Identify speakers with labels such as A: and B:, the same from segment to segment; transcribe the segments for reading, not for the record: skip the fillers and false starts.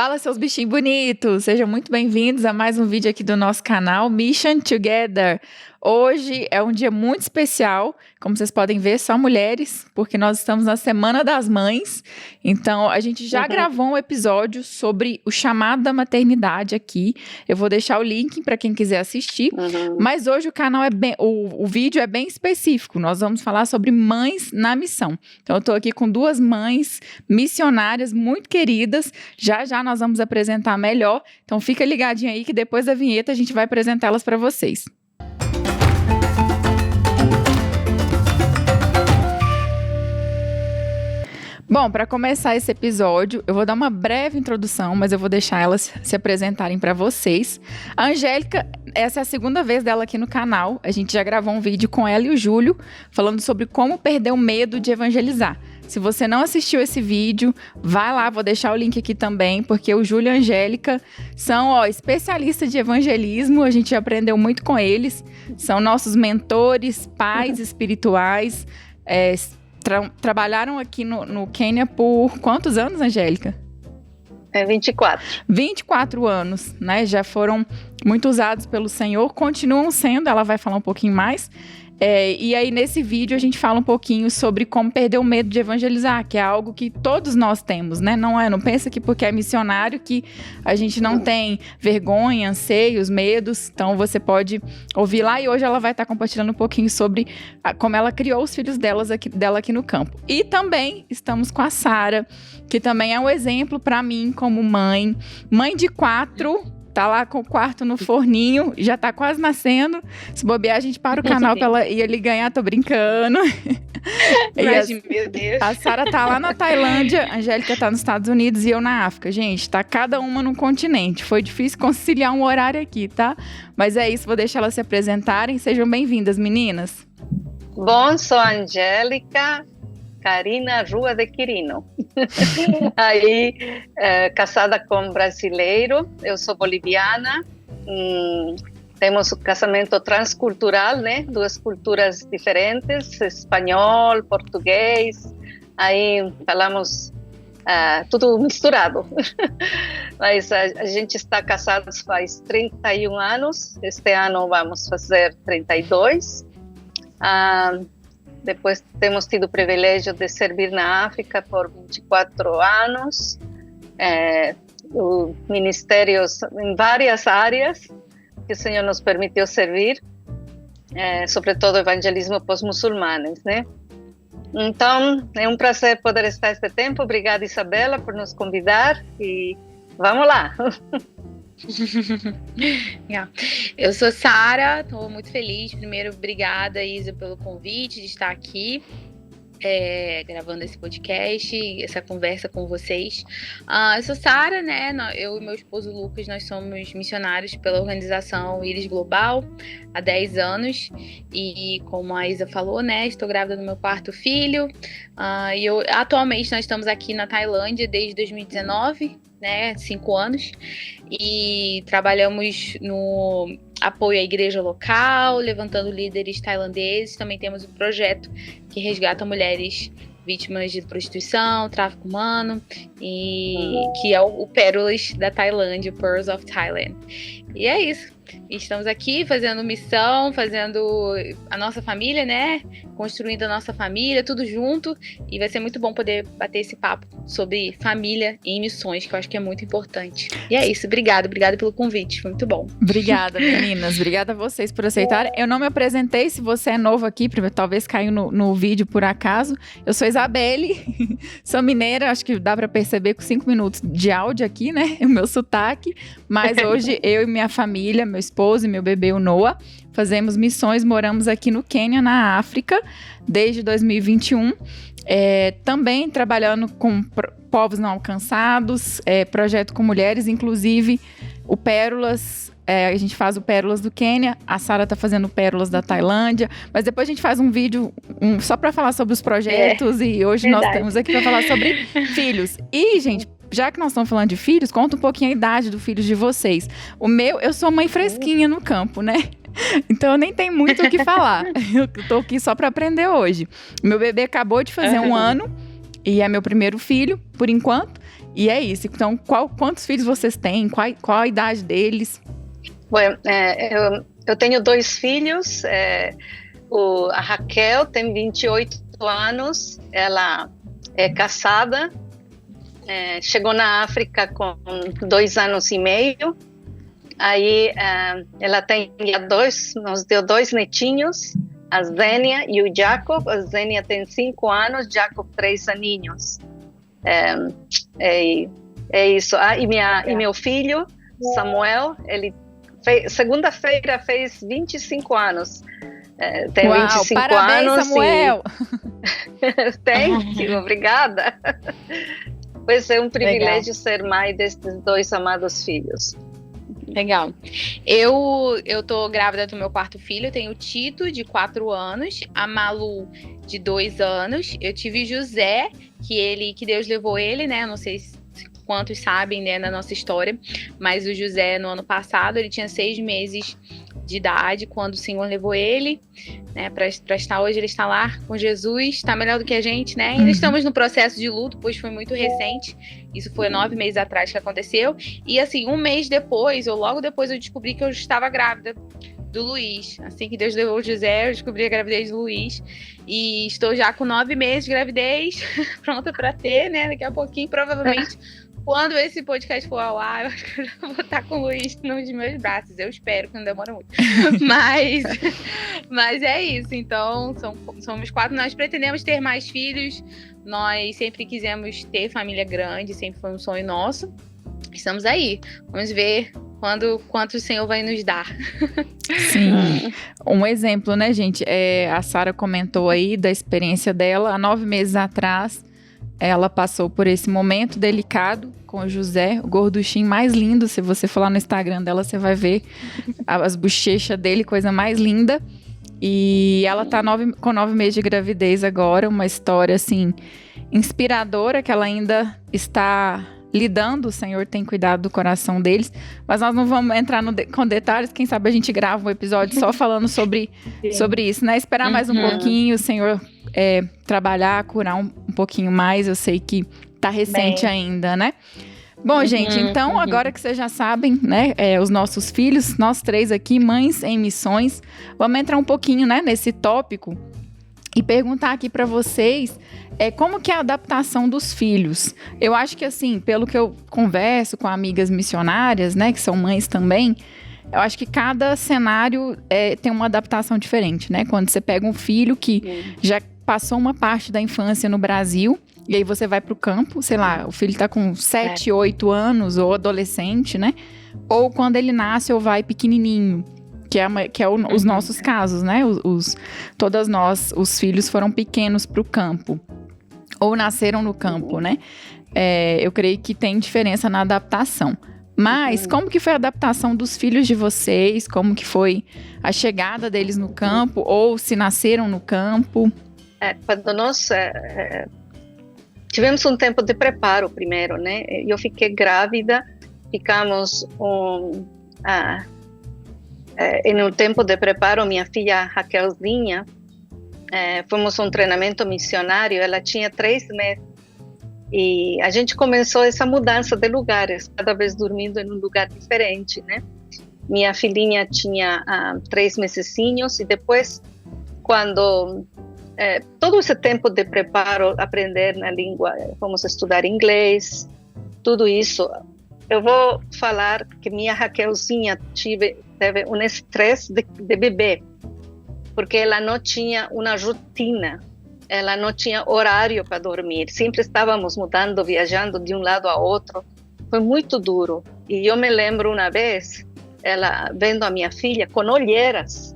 A: Fala, seus bichinhos bonitos! Sejam muito bem-vindos a mais um vídeo aqui do nosso canal Mission Together. Hoje é um dia muito especial, como vocês podem ver, só mulheres, porque nós estamos na Semana das Mães. Então, a gente já gravou um episódio sobre o chamado da maternidade aqui. Eu vou deixar o link para quem quiser assistir. Mas hoje o canal o vídeo é bem específico. Nós vamos falar sobre mães na missão. Então, eu estou aqui com duas mães missionárias muito queridas. Já nós vamos apresentar melhor. Então, fica ligadinho aí que depois da vinheta a gente vai apresentá-las para vocês. Bom, para começar esse episódio, eu vou dar uma breve introdução, mas eu vou deixar elas se apresentarem para vocês. A Angélica, essa é a segunda vez dela aqui no canal. A gente já gravou um vídeo com ela e o Júlio, falando sobre como perder o medo de evangelizar. Se você não assistiu esse vídeo, vai lá, vou deixar o link aqui também, porque o Júlio e a Angélica são especialistas de evangelismo, a gente já aprendeu muito com eles. São nossos mentores, pais espirituais, trabalharam aqui no Quênia por quantos anos, Angélica?
B: 24.
A: 24 anos, né? Já foram muito usados pelo Senhor, continuam sendo, ela vai falar um pouquinho mais. E aí, nesse vídeo, a gente fala um pouquinho sobre como perder o medo de evangelizar, que é algo que todos nós temos, né? Não pensa que porque é missionário que a gente não tem vergonha, anseios, medos. Então, você pode ouvir lá. E hoje ela vai estar compartilhando um pouquinho sobre como ela criou os filhos dela aqui no campo. E também estamos com a Sara, que também é um exemplo para mim como mãe de 4. Tá lá com o quarto no forninho, já tá quase nascendo. Se bobear, a gente para o canal pra ela ir ali ganhar, tô brincando.
B: Meu Deus.
A: A Sara tá lá na Tailândia, a Angélica tá nos Estados Unidos e eu na África. Gente, tá cada uma num continente. Foi difícil conciliar um horário aqui, tá? Mas é isso, vou deixar elas se apresentarem. Sejam bem-vindas, meninas.
B: Bom, sou a Angélica Karina Rua de Quirino. Aí, casada com um brasileiro, eu sou boliviana, temos um casamento transcultural, né? 2 culturas diferentes, espanhol, português, aí falamos tudo misturado. Mas a gente está casados faz 31 anos, este ano vamos fazer 32. Depois temos tido o privilégio de servir na África por 24 anos, ministérios em várias áreas que o Senhor nos permitiu servir, sobretudo evangelismo pós-muçulmanos, né? Então, é um prazer poder estar este tempo. Obrigada, Isabela, por nos convidar e vamos lá!
C: Eu sou Sara, estou muito feliz. Primeiro, obrigada, Isa, pelo convite de estar aqui gravando esse podcast, essa conversa com vocês. Eu sou Sara, né? Eu e meu esposo Lucas, nós somos missionários pela organização Íris Global há 10 anos. E como a Isa falou, né? Estou grávida do meu 4º filho. E atualmente nós estamos aqui na Tailândia desde 2019. Né, 5 anos, e trabalhamos no apoio à igreja local, levantando líderes tailandeses. Também temos um projeto que resgata mulheres vítimas de prostituição, tráfico humano, e que é o Pérolas da Tailândia, Pearls of Thailand. E é isso. Estamos aqui fazendo missão, fazendo a nossa família, né? Construindo a nossa família, tudo junto. E vai ser muito bom poder bater esse papo sobre família e missões, que eu acho que é muito importante. E é isso, obrigada pelo convite, foi muito bom.
A: Obrigada, meninas. Obrigada a vocês por aceitarem. Eu não me apresentei, se você é novo aqui, talvez caiu no vídeo por acaso. Eu sou Isabelle, sou mineira, acho que dá pra perceber com 5 minutos de áudio aqui, né? O meu sotaque. Mas hoje eu e minha família, meu esposo e meu bebê, o Noah, fazemos missões, moramos aqui no Quênia, na África, desde 2021. Também trabalhando com povos não alcançados, projeto com mulheres, inclusive o Pérolas. A gente faz o Pérolas do Quênia, a Sara tá fazendo o Pérolas da Tailândia, mas depois a gente faz um vídeo só para falar sobre os projetos e hoje nós estamos aqui para falar sobre filhos. E, gente, já que nós estamos falando de filhos, conta um pouquinho a idade do filho de vocês. Eu sou mãe fresquinha no campo, né? Então eu nem tenho muito o que falar. Eu tô aqui só para aprender hoje. Meu bebê acabou de fazer 1 ano e é meu primeiro filho, por enquanto. E é isso. Então, quantos filhos vocês têm? Qual a idade deles?
B: Bom, eu tenho 2 filhos. A Raquel tem 28 anos. Ela é casada. Chegou na África com 2 anos e meio. Aí ela tem nos deu 2 netinhos, a Zênia e o Jacob. A Zênia tem 5 anos, Jacob 3 aninhos. É isso. E meu filho, Samuel, ele segunda-feira fez 25 anos. Tem
A: Uau,
B: 25
A: parabéns,
B: anos.
A: Samuel!
B: Thank you, obrigada. Pois é um privilégio ser mãe destes 2 amados filhos.
C: Legal. Eu tô grávida do meu 4º filho, eu tenho o Tito, de 4 anos, a Malu, de 2 anos. Eu tive José, que Deus levou ele, né? Não sei quantos sabem, né, na nossa história, mas o José, no ano passado, ele tinha 6 meses de idade quando o Senhor levou ele, né, para estar hoje. Ele está lá com Jesus, está melhor do que a gente, né? Ainda estamos no processo de luto, pois foi muito recente. Isso foi 9 meses atrás que aconteceu. E assim, 1 mês depois, ou logo depois, eu descobri que eu estava grávida do Luiz. Assim que Deus levou o José, eu descobri a gravidez do Luiz. E estou já com 9 meses de gravidez, pronta para ter, né? Daqui a pouquinho, provavelmente. Quando esse podcast for ao ar, eu acho que eu já vou estar com o Luiz nos meus braços. Eu espero que não demore muito. Mas é isso. Então, somos 4. Nós pretendemos ter mais filhos. Nós sempre quisemos ter família grande. Sempre foi um sonho nosso. Estamos aí. Vamos ver quanto o Senhor vai nos dar.
A: Sim. Um exemplo, né, gente? A Sara comentou aí da experiência dela. Há 9 meses atrás, ela passou por esse momento delicado com o José, o gorduchinho mais lindo. Se você for lá no Instagram dela, você vai ver as bochechas dele, coisa mais linda. E ela tá com 9 meses de gravidez agora, uma história, assim, inspiradora, que ela ainda está lidando. O Senhor tem cuidado do coração deles. Mas nós não vamos entrar com detalhes. Quem sabe a gente grava um episódio só falando sobre isso, né? Esperar mais um pouquinho, o Senhor trabalhar, curar um pouquinho mais. Eu sei que tá recente ainda, né? Bom, gente, então agora que vocês já sabem, né, os nossos filhos, nós 3 aqui, mães em missões, vamos entrar um pouquinho, né, nesse tópico e perguntar aqui para vocês como que é a adaptação dos filhos. Eu acho que, assim, pelo que eu converso com amigas missionárias, né, que são mães também, eu acho que cada cenário tem uma adaptação diferente, né? Quando você pega um filho que já passou uma parte da infância no Brasil, e aí você vai pro campo, sei lá, o filho tá com 7, 8 anos, ou adolescente, né? Ou quando ele nasce ou vai pequenininho, que é os nossos casos, né? Todas nós, os filhos foram pequenos pro campo, ou nasceram no campo, né? Eu creio que tem diferença na adaptação. Mas como que foi a adaptação dos filhos de vocês? Como que foi a chegada deles no campo? Ou se nasceram no campo?
B: Quando nós tivemos um tempo de preparo primeiro, né? Eu fiquei grávida, ficamos em um tempo de preparo. Minha filha Raquelzinha, fomos a um treinamento missionário. Ela tinha 3 meses. E a gente começou essa mudança de lugares, cada vez dormindo em um lugar diferente, né? Minha filhinha tinha 3 mesecinhos, e depois, quando todo esse tempo de preparo, aprender na língua, fomos estudar inglês, tudo isso. Eu vou falar que minha Raquelzinha teve um estresse de bebê, porque ela não tinha uma rotina. Ela não tinha horário para dormir. Sempre estávamos mudando, viajando de um lado a outro. Foi muito duro. E eu me lembro uma vez, ela vendo a minha filha com olheiras,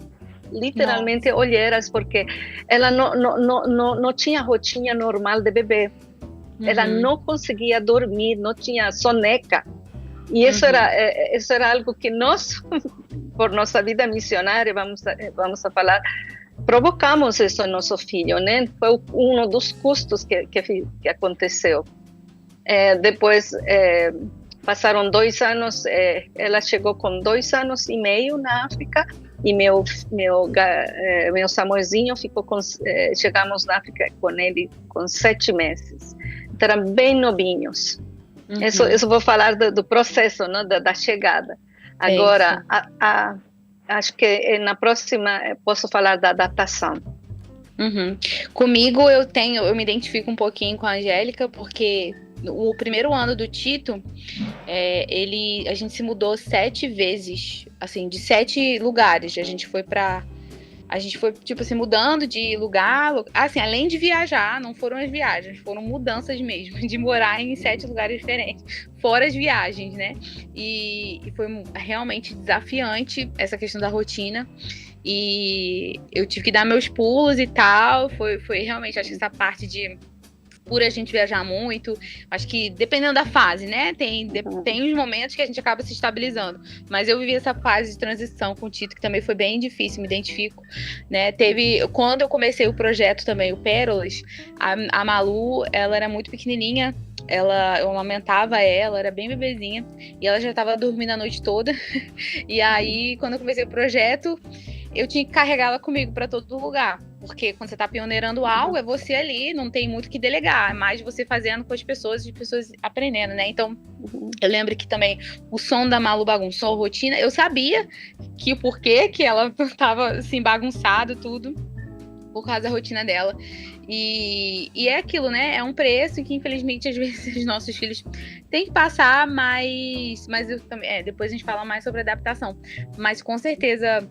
B: literalmente olheiras, porque ela não tinha rotina normal de bebê. Ela não conseguia dormir, não tinha soneca. E isso era algo que nós, por nossa vida missionária, vamos a falar, provocamos isso em nosso filho, né? Foi um dos custos que aconteceu. Depois, passaram 2 anos, ela chegou com 2 anos e meio na África, e meu Samuelzinho chegamos na África com ele com 7 meses. Então, eram bem novinhos. Isso vou falar do processo, não? Da chegada. Agora, acho que na próxima posso falar da adaptação.
C: Comigo eu me identifico um pouquinho com a Angélica, porque o primeiro ano do Tito, a gente se mudou 7 vezes, assim, de 7 lugares. A gente foi, tipo assim, mudando de lugar, assim, além de viajar, não foram as viagens, foram mudanças mesmo, de morar em 7 lugares diferentes, fora as viagens, né? E foi realmente desafiante essa questão da rotina. E eu tive que dar meus pulos e tal. Foi realmente, acho que essa parte por a gente viajar muito, acho que dependendo da fase, né? Tem uns momentos que a gente acaba se estabilizando. Mas eu vivi essa fase de transição com o Tito, que também foi bem difícil, me identifico, né? Quando eu comecei o projeto também, o Pérolas, a Malu, ela era muito pequenininha. Eu amamentava ela, era bem bebezinha. E ela já estava dormindo a noite toda. E aí, quando eu comecei o projeto, eu tinha que carregá-la comigo para todo lugar, porque quando você está pioneirando algo, é você ali, não tem muito o que delegar, é mais você fazendo com as pessoas aprendendo, né? Então, eu lembro que também o som da Malu bagunçou a rotina, eu sabia que o porquê que ela estava assim, bagunçado tudo, por causa da rotina dela. E é aquilo, né? É um preço que, infelizmente, às vezes os nossos filhos têm que passar, mas eu também, depois a gente fala mais sobre adaptação. Mas, com certeza,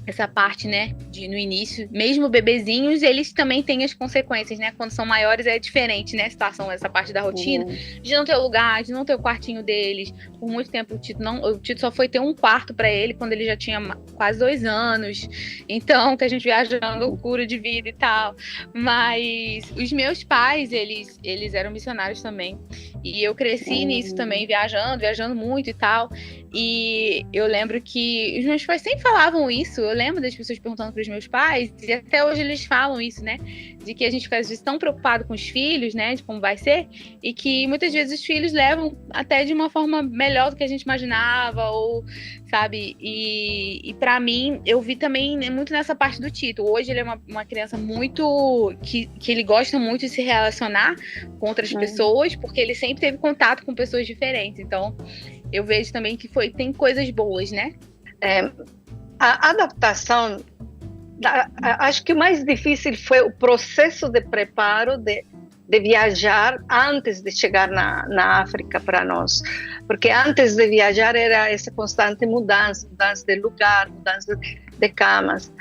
C: essa parte, né, no início, mesmo bebezinhos, eles também têm as consequências, né? Quando são maiores é diferente, né, a situação, essa parte da rotina, de não ter o lugar, de não ter o quartinho deles. Por muito tempo o Tito só foi ter um quarto para ele quando ele já tinha quase 2 anos. Então, que a gente viajando, loucura de vida e tal. Mas os meus pais, eles eram missionários também. E eu cresci nisso também, viajando muito e tal. E eu lembro que os meus pais sempre falavam isso. Eu lembro das pessoas perguntando para os meus pais, e até hoje eles falam isso, né? De que a gente fica às vezes tão preocupado com os filhos, né? De como vai ser, e que muitas vezes os filhos levam até de uma forma melhor do que a gente imaginava, ou, sabe? E para mim, eu vi também muito nessa parte do Tito. Hoje ele é uma criança muito... que ele gosta muito de se relacionar com outras pessoas, porque ele sempre teve contato com pessoas diferentes. Então, eu vejo também que tem coisas boas, né?
B: A adaptação, acho que o mais difícil foi o processo de preparo de viajar antes de chegar na África para nós. Porque antes de viajar era essa constante mudança de lugar, mudança de camas,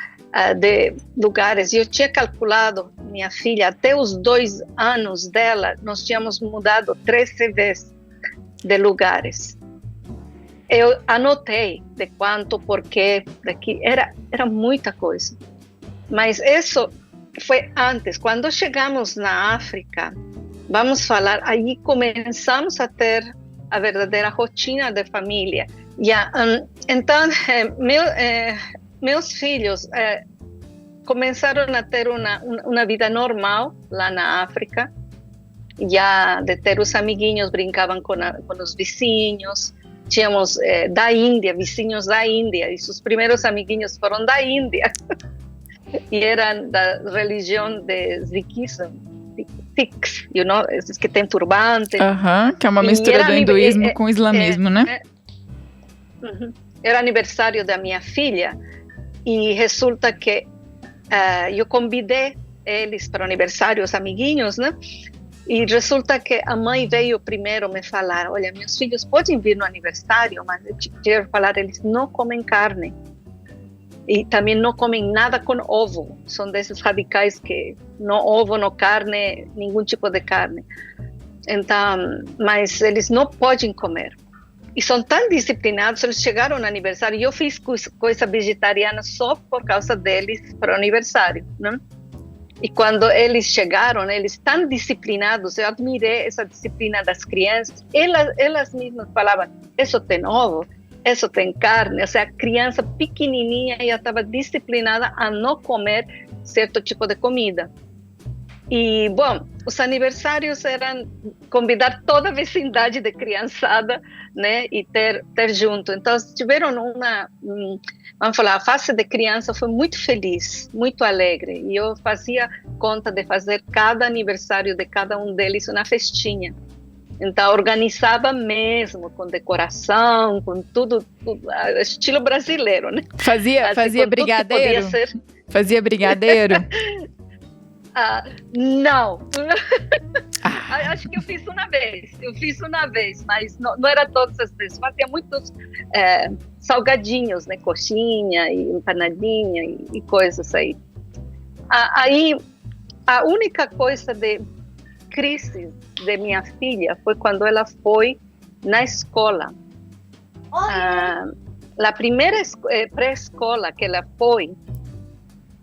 B: de lugares. Eu tinha calculado, minha filha, até os 2 anos dela, nós tínhamos mudado 13 vezes de lugares. Eu anotei de quanto, porquê, daqui, era muita coisa. Mas isso foi antes. Quando chegamos na África, vamos falar, aí começamos a ter a verdadeira rotina de família. Então, meus filhos começaram a ter uma vida normal lá na África, já de ter os amiguinhos, brincavam com os vizinhos. Tínhamos da Índia, vizinhos da Índia, e seus primeiros amiguinhos foram da Índia. E eram da religião de Sikhs, esses que têm turbante.
A: Que é uma mistura do hinduísmo com o islamismo, né?
B: Era aniversário da minha filha, e resulta que eu convidei eles para o aniversário, os amiguinhos, né? E resulta que a mãe veio primeiro me falar: olha, meus filhos podem vir no aniversário, mas eu quero falar, eles não comem carne. E também não comem nada com ovo. São desses radicais que não ovo, não carne, nenhum tipo de carne. Então, mas eles não podem comer. E são tão disciplinados, eles chegaram no aniversário. Eu fiz coisa vegetariana só por causa deles para o aniversário, né? E quando eles chegaram, eles tão disciplinados, eu admirei essa disciplina das crianças. Elas mesmas falavam: isso tem ovo, isso tem carne. Ou seja, a criança pequenininha já estava disciplinada a não comer certo tipo de comida. E, bom, os aniversários eram convidar toda a vecindade de criançada, né, e ter junto. Então, tiveram vamos falar, a fase de criança foi muito feliz, muito alegre. E eu fazia conta de fazer cada aniversário de cada um deles uma festinha. Então, organizava mesmo, com decoração, com tudo estilo brasileiro, né?
A: Fazia brigadeiro? Fazia brigadeiro?
B: Não. Acho que eu fiz uma vez, mas não era todas as vezes. Fazia muitos salgadinhos, né? Coxinha e empanadinha e coisas aí. Aí, a única coisa de crise de minha filha foi quando ela foi na escola. A primeira pré-escola que ela foi,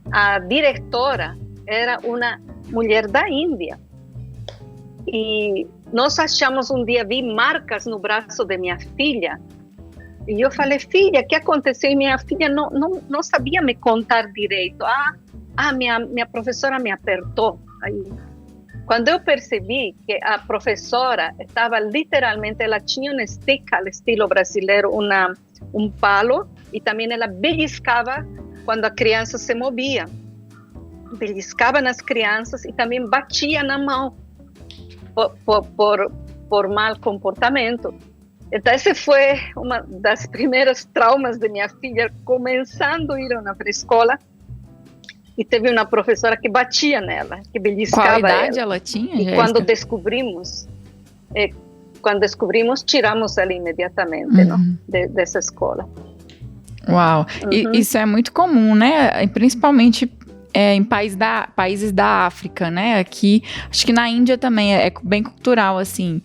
B: a diretora era uma mulher da Índia. E nós achamos vi marcas no braço de minha filha. E eu falei, filha, o que aconteceu? E minha filha não sabia me contar direito. Minha professora me apertou. Aí, quando eu percebi que a professora estava literalmente, ela tinha um stick ao estilo brasileiro, um palo, e também ela beliscava quando a criança se movia. Beliscava nas crianças e também batia na mão por mau comportamento. Então, esse foi uma das primeiras traumas de minha filha, começando a ir na pré-escola. E teve uma professora que batia nela, que beliscava ela.
A: Qual idade ela tinha,
B: E
A: Jéssica?
B: quando descobrimos, tiramos ela imediatamente, dessa escola.
A: Uau! E isso é muito comum, né? Principalmente em países da África, né? Aqui, acho que na Índia também é bem cultural, assim.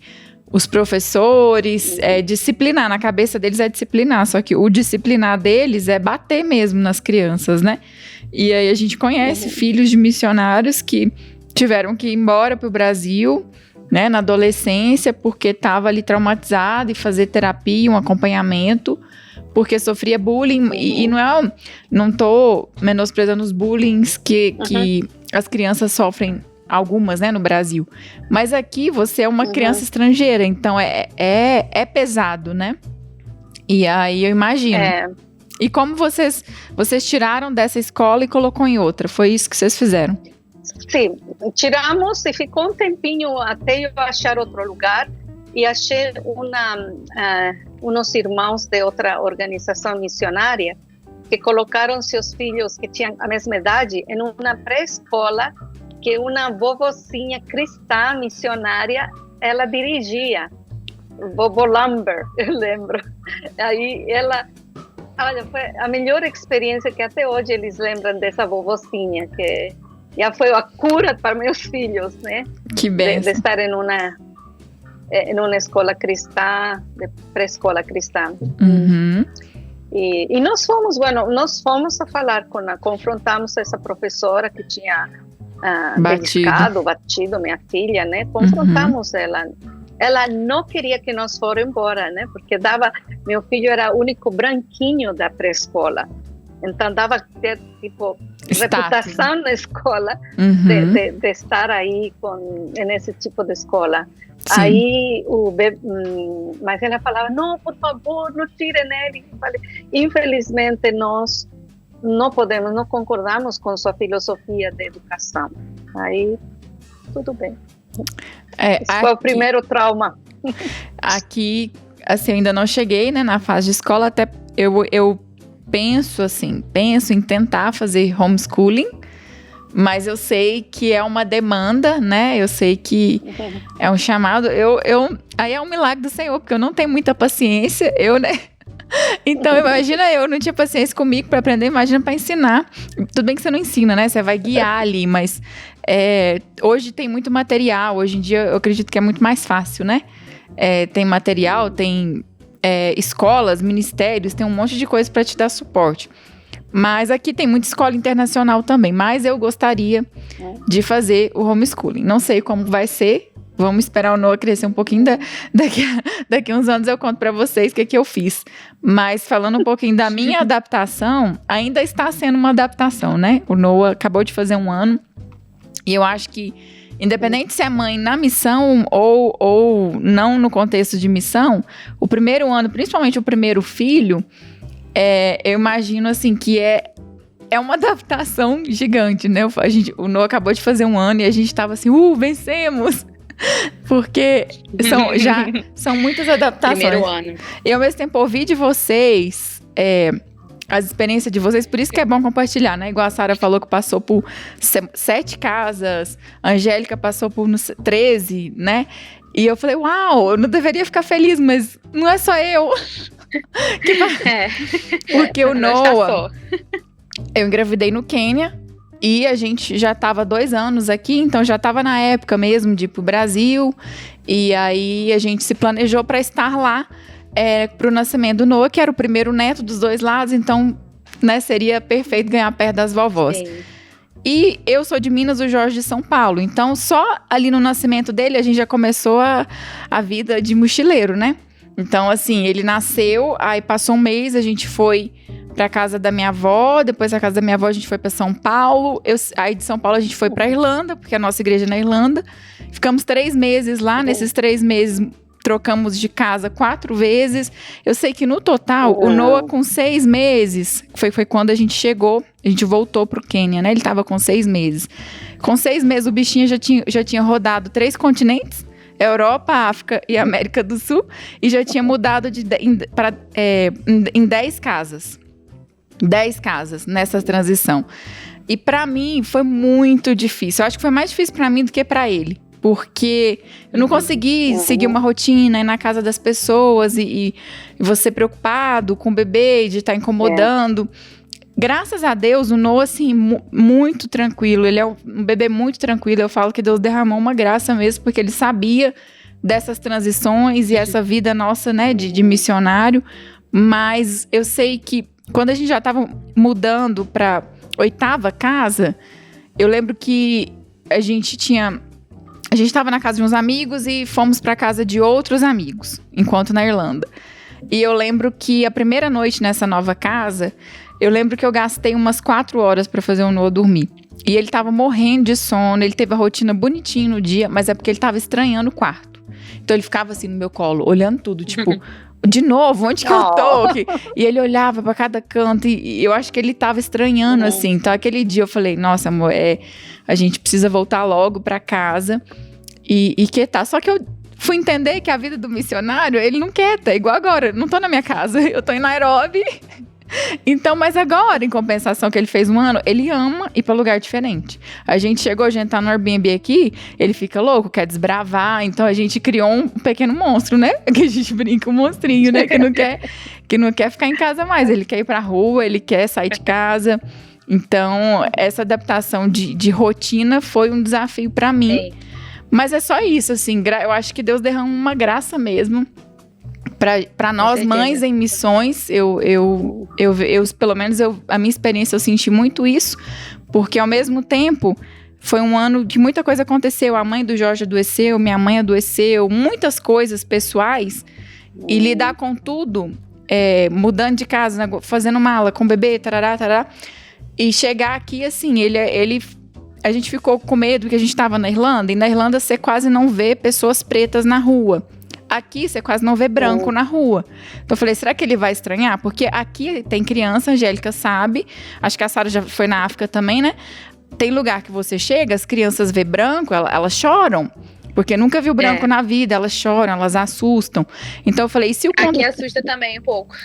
A: Os professores, disciplinar, na cabeça deles é disciplinar, só que o disciplinar deles é bater mesmo nas crianças, né? E aí a gente conhece filhos de missionários que tiveram que ir embora para o Brasil, né, na adolescência, porque estava ali traumatizado, e fazer terapia, um acompanhamento, porque sofria bullying. E não tô menosprezando os bullying que as crianças sofrem, algumas, né, no Brasil. Mas aqui você é uma criança estrangeira, então é pesado, né? E aí eu imagino. E como vocês tiraram dessa escola e colocou em outra? Foi isso que vocês fizeram?
B: Sim, tiramos e ficou um tempinho até eu achar outro lugar. E achei uns irmãos de outra organização missionária que colocaram seus filhos que tinham a mesma idade em uma pré-escola que uma vovozinha cristã missionária ela dirigia. Vovó Lumber, eu lembro. Aí ela... Olha, foi a melhor experiência que até hoje eles lembram dessa vovozinha, que já foi a cura para meus filhos, né?
A: Que bem.
B: De estar em uma escola cristã, de pré-escola cristã. E nós fomos a falar confrontamos essa professora que tinha batido minha filha, né? Confrontamos ela. Ela não queria que nós fôssemos embora, né? Porque meu filho era o único branquinho da pré-escola. Então dava ter, tipo, reputação na escola de estar aí nesse tipo de escola. Sim. Aí mas ela falava, não, por favor, não tirem ele. Infelizmente nós não concordamos com sua filosofia de educação. Aí tudo bem. Esse foi o primeiro trauma.
A: Aqui, assim, eu ainda não cheguei, né, na fase de escola, até eu penso em tentar fazer homeschooling, mas eu sei que é uma demanda, né, eu sei que é um chamado, aí é um milagre do Senhor, porque eu não tenho muita paciência, né, então imagina, eu não tinha paciência comigo para aprender, imagina para ensinar. Tudo bem que você não ensina, né, você vai guiar ali, mas hoje tem muito material, hoje em dia eu acredito que é muito mais fácil, né, tem material, tem escolas, ministérios, tem um monte de coisa para te dar suporte. Mas aqui tem muita escola internacional também, mas eu gostaria de fazer o homeschooling. Não sei como vai ser, vamos esperar o Noah crescer um pouquinho, daqui uns anos eu conto para vocês o que eu fiz. Mas falando um pouquinho da minha adaptação, ainda está sendo uma adaptação, né? O Noah acabou de fazer 1 ano, e eu acho que independente se é mãe na missão ou não no contexto de missão, o primeiro ano, principalmente o primeiro filho, eu imagino assim que é uma adaptação gigante, né? O Noah acabou de fazer 1 ano e a gente tava assim, vencemos! Porque são muitas adaptações.
C: Primeiro ano.
A: E ao mesmo tempo ouvir de vocês as experiências de vocês, por isso que é bom compartilhar, né? Igual a Sara falou que passou por 7 casas, a Angélica passou por 13, né? E eu falei, uau, eu não deveria ficar feliz, mas não é só eu. Porque o Noah, eu engravidei no Quênia e a gente já estava 2 anos aqui, então já estava na época mesmo de ir pro Brasil. E aí a gente se planejou para estar lá pro nascimento do Noah, que era o primeiro neto dos 2 lados, então, né, seria perfeito ganhar perto das vovós.
C: Sim.
A: E eu sou de Minas, o Jorge de São Paulo. Então, só ali no nascimento dele, a gente já começou a vida de mochileiro, né? Então, assim, ele nasceu, aí passou um mês, a gente foi pra casa da minha avó, depois da casa da minha avó a gente foi pra São Paulo, aí de São Paulo a gente foi pra Irlanda, porque a nossa igreja é na Irlanda. Ficamos 3 meses lá, nesses 3 meses trocamos de casa 4 vezes. Eu sei que no total, o Noah com 6 meses, foi quando a gente chegou, a gente voltou pro Quênia, né? Ele tava com 6 meses. Com 6 meses o bichinho já tinha rodado 3 continentes, Europa, África e América do Sul, e já tinha mudado em 10 casas. 10 casas nessa transição. E pra mim foi muito difícil. Eu acho que foi mais difícil pra mim do que pra ele. Porque eu não consegui seguir uma rotina, ir na casa das pessoas e você preocupado com o bebê, de estar incomodando. Graças a Deus, o Noah, assim, muito tranquilo. Ele é um bebê muito tranquilo. Eu falo que Deus derramou uma graça mesmo, porque ele sabia dessas transições e essa vida nossa, né, de missionário. Mas eu sei que quando a gente já estava mudando para 8ª casa, eu lembro que a gente estava na casa de uns amigos e fomos para casa de outros amigos, enquanto na Irlanda. E eu lembro que a primeira noite nessa nova casa, eu lembro que eu gastei umas 4 horas para fazer o Noah dormir. E ele tava morrendo de sono, ele teve a rotina bonitinha no dia, mas é porque ele tava estranhando o quarto. Então ele ficava assim no meu colo, olhando tudo, tipo, de novo, onde que eu tô? E ele olhava para cada canto e eu acho que ele tava estranhando, assim. Então aquele dia eu falei, nossa, amor, a gente precisa voltar logo para casa e quietar. Só que eu fui entender que a vida do missionário, ele não quieta, igual agora. Não tô na minha casa, eu tô em Nairobi. Então, mas agora, em compensação que ele fez 1 ano, ele ama ir pra lugar diferente. A gente chegou, a gente tá no Airbnb aqui, ele fica louco, quer desbravar. Então a gente criou um pequeno monstro, né? Que a gente brinca, um monstrinho, né? Que não quer ficar em casa mais. Ele quer ir pra rua, ele quer sair de casa. Então, essa adaptação de rotina foi um desafio pra mim. Mas é só isso, assim, eu acho que Deus derrama uma graça mesmo para nós mães em missões. Pelo menos a minha experiência, eu senti muito isso, porque ao mesmo tempo foi um ano que muita coisa aconteceu. A mãe do Jorge adoeceu, minha mãe adoeceu, muitas coisas pessoais, e lidar com tudo, mudando de casa, né, fazendo mala com o bebê, tarará, tarará, e chegar aqui, assim, a gente ficou com medo que a gente estava na Irlanda, e na Irlanda você quase não vê pessoas pretas na rua. Aqui você quase não vê branco na rua. Então eu falei, será que ele vai estranhar? Porque aqui tem criança, a Angélica sabe, acho que a Sara já foi na África também, né? Tem lugar que você chega, as crianças vê branco, elas choram. Porque nunca viu branco na vida, elas choram, elas assustam. Então eu falei, e se o
C: Aqui assusta também um pouco.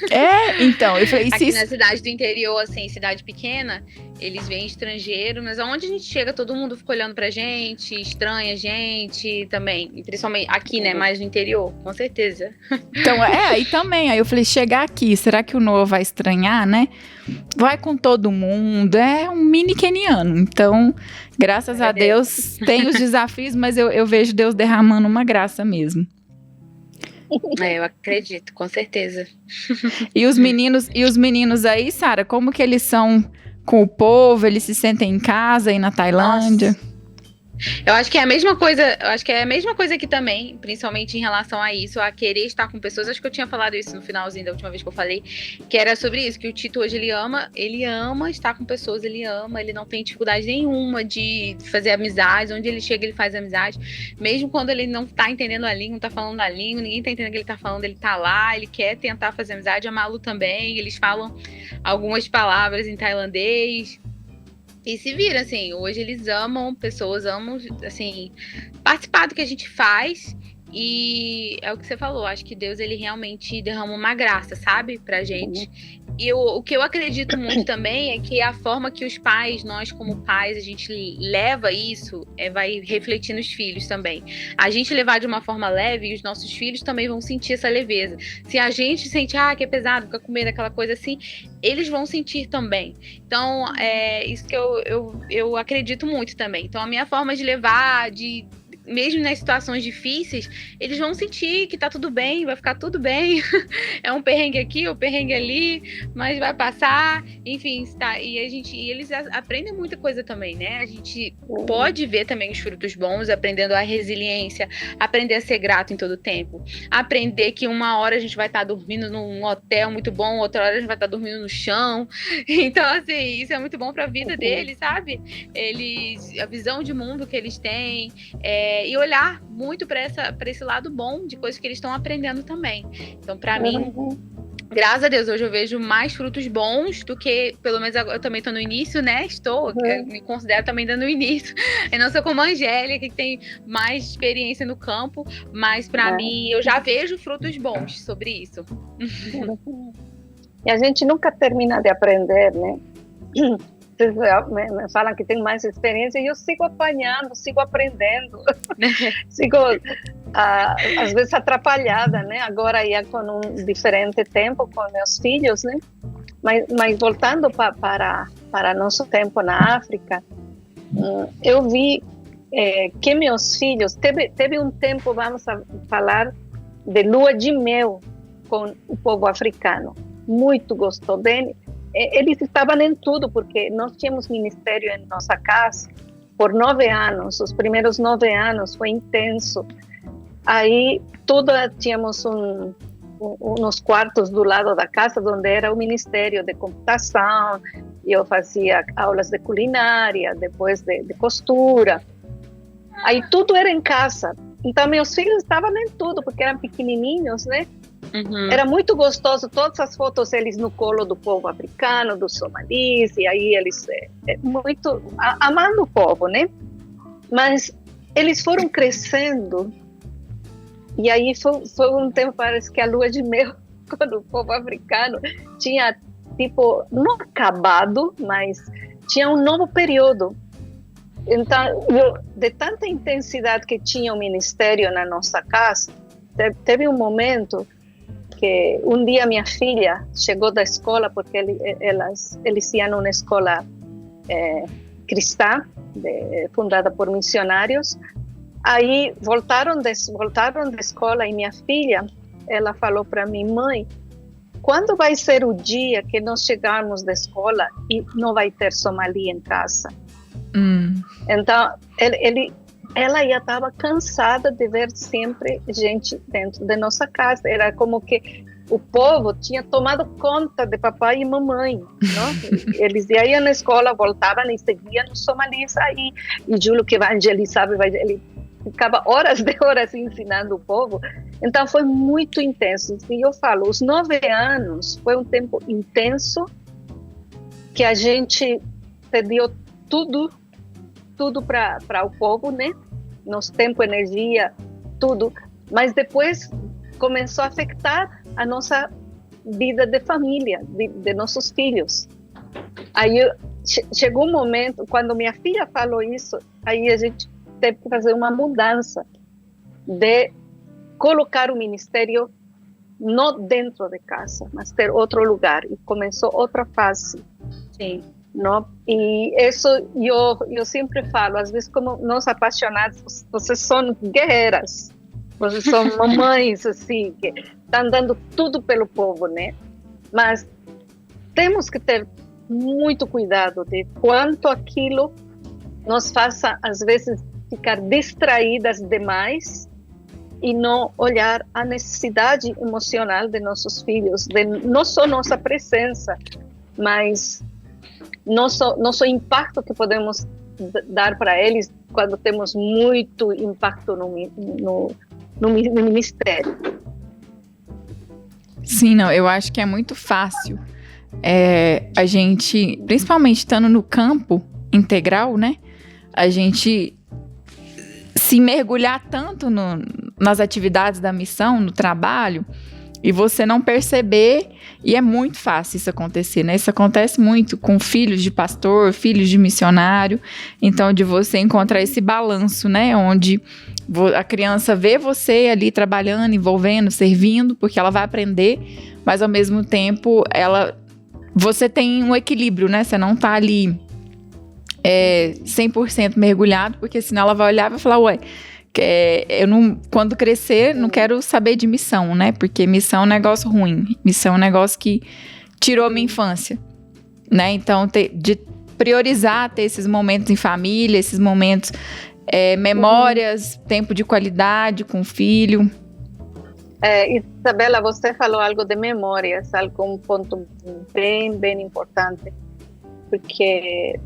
A: Então, eu falei,
C: aqui na cidade do interior, assim, cidade pequena, eles veem estrangeiro, mas aonde a gente chega, todo mundo fica olhando pra gente, estranha a gente também. E principalmente aqui, né, mais no interior, com certeza.
A: Então, aí também, aí eu falei, chegar aqui, será que o Noah vai estranhar, né? Vai com todo mundo, é um mini queniano. Então, graças a Deus, tem os desafios, mas eu vejo Deus derramando uma graça mesmo.
C: Eu acredito, com certeza.
A: E os meninos aí, Sara, como que eles são com o povo? Eles se sentem em casa aí na Tailândia?
C: Nossa. Eu acho que é a mesma coisa aqui também, principalmente em relação a isso, a querer estar com pessoas. Acho que eu tinha falado isso no finalzinho da última vez que eu falei, que era sobre isso, que o Tito hoje ele ama estar com pessoas, ele não tem dificuldade nenhuma de fazer amizades, onde ele chega ele faz amizade, mesmo quando ele não tá entendendo a língua, não tá falando a língua, ninguém tá entendendo o que ele tá falando, ele tá lá, ele quer tentar fazer amizade. A Malu também, eles falam algumas palavras em tailandês. E se vira, assim, hoje eles amam, pessoas amam, assim, participar do que a gente faz. E é o que você falou, acho que Deus, ele realmente derrama uma graça, sabe, pra gente. E o que eu acredito muito também é que a forma que os pais, nós como pais, a gente leva isso, vai refletir nos filhos também. A gente levar de uma forma leve, e os nossos filhos também vão sentir essa leveza. Se a gente sente, que é pesado, fica comendo aquela coisa assim, eles vão sentir também. Então, é isso que eu acredito muito também. Então, a minha forma de levar, mesmo nas situações difíceis, eles vão sentir que tá tudo bem, vai ficar tudo bem. É um perrengue aqui, um perrengue ali, mas vai passar, enfim, tá. E eles aprendem muita coisa também, né? A gente pode ver também os frutos bons, aprendendo a resiliência, aprender a ser grato em todo o tempo, aprender que uma hora a gente vai estar dormindo num hotel muito bom, outra hora a gente vai estar dormindo no chão. Então, assim, isso é muito bom para a vida deles, sabe? A visão de mundo que eles têm, e olhar muito para esse lado bom de coisas que eles estão aprendendo também. Então, para mim, graças a Deus, hoje eu vejo mais frutos bons do que, pelo menos eu também estou no início, né? Eu me considero também ainda no início. Eu não sou como a Angélica, que tem mais experiência no campo, mas para mim, eu já vejo frutos bons sobre isso.
B: E a gente nunca termina de aprender, né? Vocês me falam que tem mais experiência e eu sigo apanhando, sigo aprendendo, sigo às vezes atrapalhada, né? Agora já com um diferente tempo com meus filhos, né? Mas voltando para nosso tempo na África, eu vi que meus filhos teve um tempo, vamos falar, de lua de mel com o povo africano, muito gostou dele. Eles estavam em tudo, porque nós tínhamos ministério em nossa casa por 9 anos. Os primeiros 9 anos foi intenso. Aí tínhamos uns quartos do lado da casa, onde era o ministério de computação. Eu fazia aulas de culinária, depois de costura. Aí tudo era em casa. Então meus filhos estavam em tudo, porque eram pequenininhos, né? Era muito gostoso, todas as fotos eles no colo do povo africano, dos somalis, e aí eles muito amando o povo, né? Mas eles foram crescendo, e aí foi um tempo, parece que a lua de mel quando o povo africano tinha, tipo, não acabado, mas tinha um novo período. Então, de tanta intensidade que tinha o ministério na nossa casa, teve um momento que um dia minha filha chegou da escola, porque eles iam numa escola cristã, fundada por missionários. Aí voltaram da escola e minha filha, ela falou para mim: mãe, quando vai ser o dia que nós chegarmos da escola e não vai ter somali em casa? Então, ela já estava cansada de ver sempre gente dentro de nossa casa. Era como que o povo tinha tomado conta de papai e mamãe, não? Eles iam na escola, voltavam e seguiam os somalis aí. E Júlio, que evangelizava, ele ficava horas ensinando o povo. Então foi muito intenso. E eu falo, os 9 anos foi um tempo intenso, que a gente perdeu tudo para o povo, né? Nosso tempo, energia, tudo. Mas depois começou a afetar a nossa vida de família, de nossos filhos. Aí chegou um momento, quando minha filha falou isso, aí a gente teve que fazer uma mudança de colocar o ministério não dentro de casa, mas ter outro lugar. E começou outra fase.
C: Sim.
B: Não? E isso eu sempre falo, às vezes, como nós apaixonados, vocês são guerreiras, vocês são mamães assim, que estão dando tudo pelo povo, né? Mas temos que ter muito cuidado de quanto aquilo nos faça, às vezes, ficar distraídas demais e não olhar a necessidade emocional de nossos filhos, de não só nossa presença, mas nosso impacto que podemos dar para eles quando temos muito impacto no ministério.
A: Sim, não, eu acho que é muito fácil a gente, principalmente estando no campo, integral, né? A gente se mergulhar tanto nas atividades da missão, no trabalho, e você não perceber, e é muito fácil isso acontecer, né? Isso acontece muito com filhos de pastor, filhos de missionário, então de você encontrar esse balanço, né? Onde a criança vê você ali trabalhando, envolvendo, servindo, porque ela vai aprender, mas ao mesmo tempo você tem um equilíbrio, né? Você não tá ali 100% mergulhado, porque senão ela vai olhar e vai falar, ué, eu não, quando crescer, não quero saber de missão, né? Porque missão é um negócio ruim. Missão é um negócio que tirou a minha infância, né? Então, de priorizar ter esses momentos em família, esses momentos, memórias, tempo de qualidade com o filho.
B: Isabela, você falou algo de memórias, um ponto bem, bem importante, porque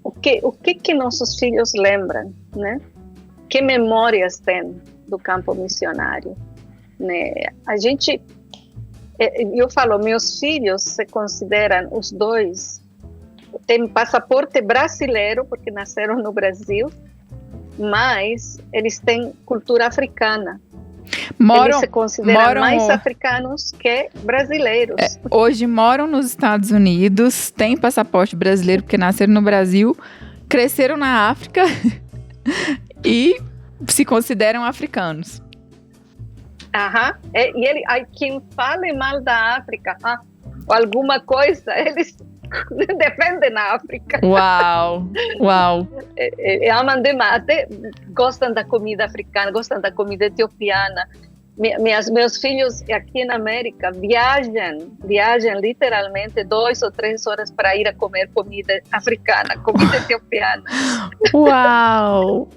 B: o que nossos filhos lembram, né? Que memórias têm do campo missionário, né? Eu falo, meus filhos se consideram os dois, têm passaporte brasileiro, porque nasceram no Brasil, mas eles têm cultura africana. Eles se consideram mais africanos que brasileiros.
A: Hoje moram nos Estados Unidos, têm passaporte brasileiro porque nasceram no Brasil, cresceram na África e se consideram africanos.
B: E quem fale mal da África, ou alguma coisa, eles defendem a África.
A: Uau!
B: Amam demais, até gostam da comida africana, gostam da comida etiopiana. Meus filhos aqui na América viajam literalmente 2 ou 3 horas para ir a comer comida africana, comida etiopiana.
A: Uau!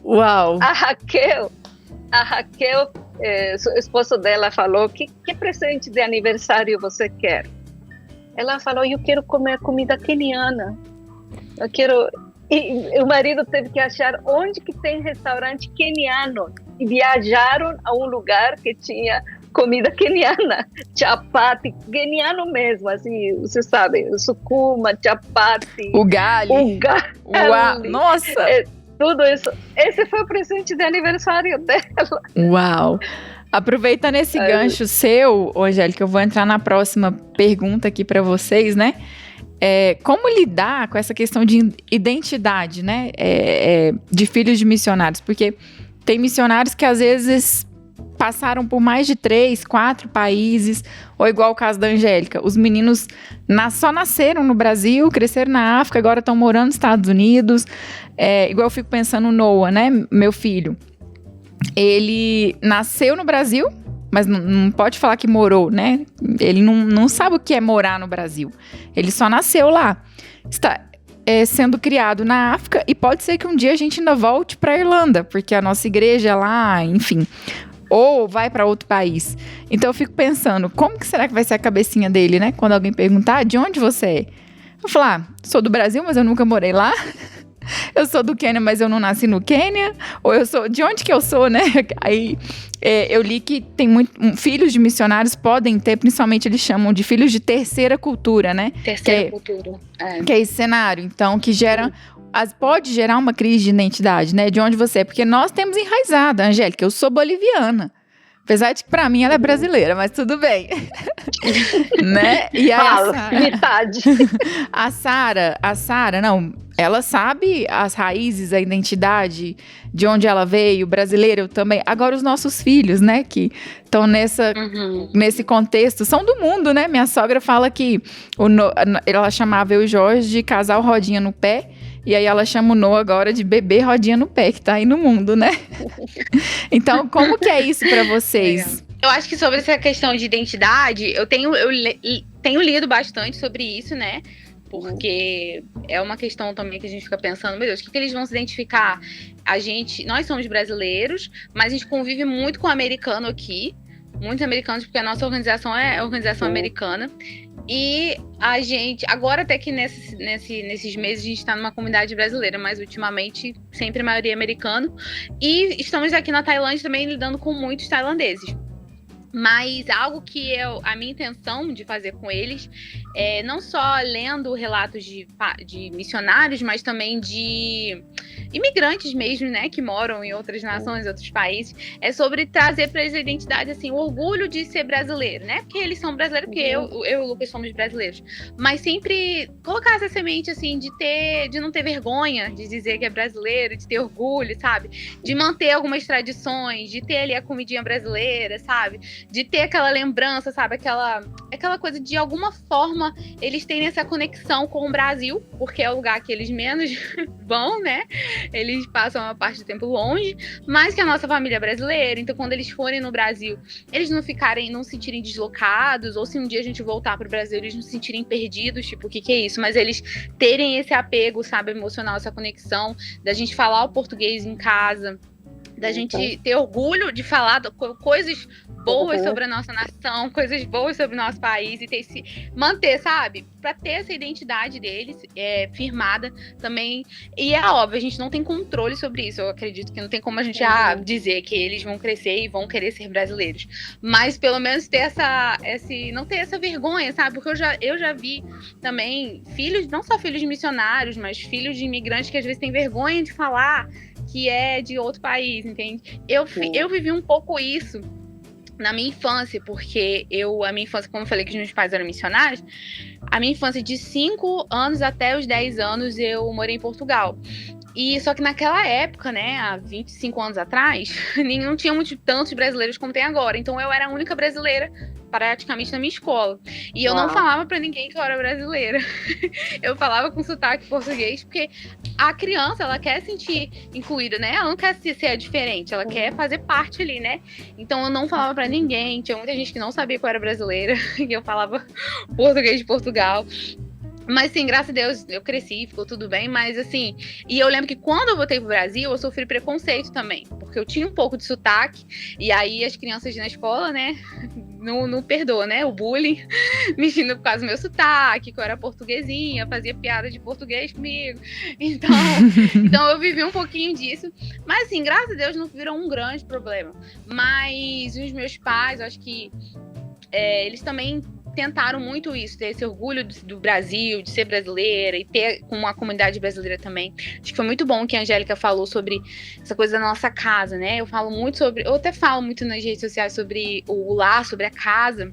B: A Raquel, o esposo dela falou, que presente de aniversário você quer? Ela falou, eu quero comer comida queniana. E o marido teve que achar onde que tem restaurante queniano. E viajaram a um lugar que tinha comida queniana. Chapati, queniano mesmo, assim, você sabe, sukuma, chapati.
A: Ugali. Uau, nossa!
B: Tudo isso. Esse foi o presente de aniversário dela.
A: Uau! Aproveitando esse gancho seu, Angélica, eu vou entrar na próxima pergunta aqui para vocês, né? Como lidar com essa questão de identidade, né? De filhos de missionários? Porque tem missionários que às vezes passaram por mais de 3, 4 países, ou igual o caso da Angélica, os meninos só nasceram no Brasil, cresceram na África, agora estão morando nos Estados Unidos. Igual eu fico pensando no Noah, né? Meu filho. Ele nasceu no Brasil, mas não pode falar que morou, né? Ele não sabe o que é morar no Brasil. Ele só nasceu lá. Está sendo criado na África e pode ser que um dia a gente ainda volte para a Irlanda, porque a nossa igreja é lá, enfim. Ou vai para outro país. Então eu fico pensando, como que será que vai ser a cabecinha dele, né? Quando alguém perguntar, de onde você é? Eu falar, sou do Brasil, mas eu nunca morei lá. Eu sou do Quênia, mas eu não nasci no Quênia. Ou eu sou... De onde que eu sou, né? Aí eu li que tem filhos de missionários podem ter, principalmente eles chamam de filhos de terceira cultura, né?
C: Terceira cultura.
A: Que é esse cenário. Então, que gera... Pode gerar uma crise de identidade, né? De onde você é. Porque nós temos enraizada, Angélica, eu sou boliviana. Apesar de que pra mim ela é brasileira, mas tudo bem. Né? E aí
B: metade.
A: A Sara, não, ela sabe as raízes, a identidade, de onde ela veio, brasileira, eu também. Agora os nossos filhos, né, que estão nesse contexto, são do mundo, né? Minha sogra fala que ela chamava eu e o Jorge de casal rodinha no pé. E aí ela chama o Noah agora de bebê rodinha no pé, que tá aí no mundo, né? Então, como que é isso pra vocês?
C: Eu acho que sobre essa questão de identidade, eu tenho lido bastante sobre isso, né? Porque é uma questão também que a gente fica pensando, meu Deus, o que eles vão se identificar? Nós somos brasileiros, mas a gente convive muito com o americano aqui. Muitos americanos, porque a nossa organização é a organização americana. E a gente, agora até que nesses meses a gente está numa comunidade brasileira, mas ultimamente sempre a maioria é americano. E estamos aqui na Tailândia também lidando com muitos tailandeses. Mas algo que a minha intenção de fazer com eles é não só lendo relatos de missionários, mas também de imigrantes mesmo, né, que moram em outras nações, outros países, é sobre trazer para eles a identidade, assim, o orgulho de ser brasileiro, né, porque eles são brasileiros, porque eu e o Lucas somos brasileiros, mas sempre colocar essa semente, assim, de não ter vergonha de dizer que é brasileiro, de ter orgulho, sabe, de manter algumas tradições, de ter ali a comidinha brasileira, sabe, de ter aquela lembrança, sabe, aquela coisa de alguma forma eles terem essa conexão com o Brasil, porque é o lugar que eles menos vão, né? Eles passam uma parte do tempo longe, mas que a nossa família é brasileira, então quando eles forem no Brasil, eles não se sentirem deslocados, ou se um dia a gente voltar pro Brasil, eles não se sentirem perdidos, tipo, o que é isso? Mas eles terem esse apego, sabe, emocional, essa conexão, da gente falar o português em casa, da gente ter orgulho de falar coisas boas sobre a nossa nação, coisas boas sobre o nosso país e manter, sabe? Pra ter essa identidade deles firmada também. E é óbvio, a gente não tem controle sobre isso. Eu acredito que não tem como a gente dizer que eles vão crescer e vão querer ser brasileiros. Mas pelo menos ter não ter essa vergonha, sabe? Porque eu já vi também filhos, não só filhos de missionários, mas filhos de imigrantes que às vezes têm vergonha de falar que é de outro país, entende? Eu vivi um pouco isso na minha infância, porque a minha infância, como eu falei que os meus pais eram missionários, a minha infância de 5 anos até os 10 anos eu morei em Portugal. E só que naquela época, né, há 25 anos atrás, não tinha tantos brasileiros como tem agora. Então eu era a única brasileira praticamente na minha escola. E eu não falava pra ninguém que eu era brasileira. Eu falava com sotaque português, porque a criança, ela quer se sentir incluída, né? Ela não quer ser diferente, ela quer fazer parte ali, né? Então eu não falava pra ninguém. Tinha muita gente que não sabia que eu era brasileira, e eu falava português de Portugal. Mas sim, graças a Deus, eu cresci, ficou tudo bem, mas assim... E eu lembro que quando eu voltei pro Brasil, eu sofri preconceito também, porque eu tinha um pouco de sotaque, e aí as crianças na escola, né, não perdoam, né, o bullying, me xingando por causa do meu sotaque, que eu era portuguesinha, fazia piada de português comigo, então eu vivi um pouquinho disso, mas assim, graças a Deus não virou um grande problema, mas os meus pais, eu acho que eles também tentaram muito isso, ter esse orgulho do Brasil, de ser brasileira e ter com a comunidade brasileira também. Acho que foi muito bom que a Angélica falou sobre essa coisa da nossa casa, né? Eu até falo muito nas redes sociais sobre o lar, sobre a casa.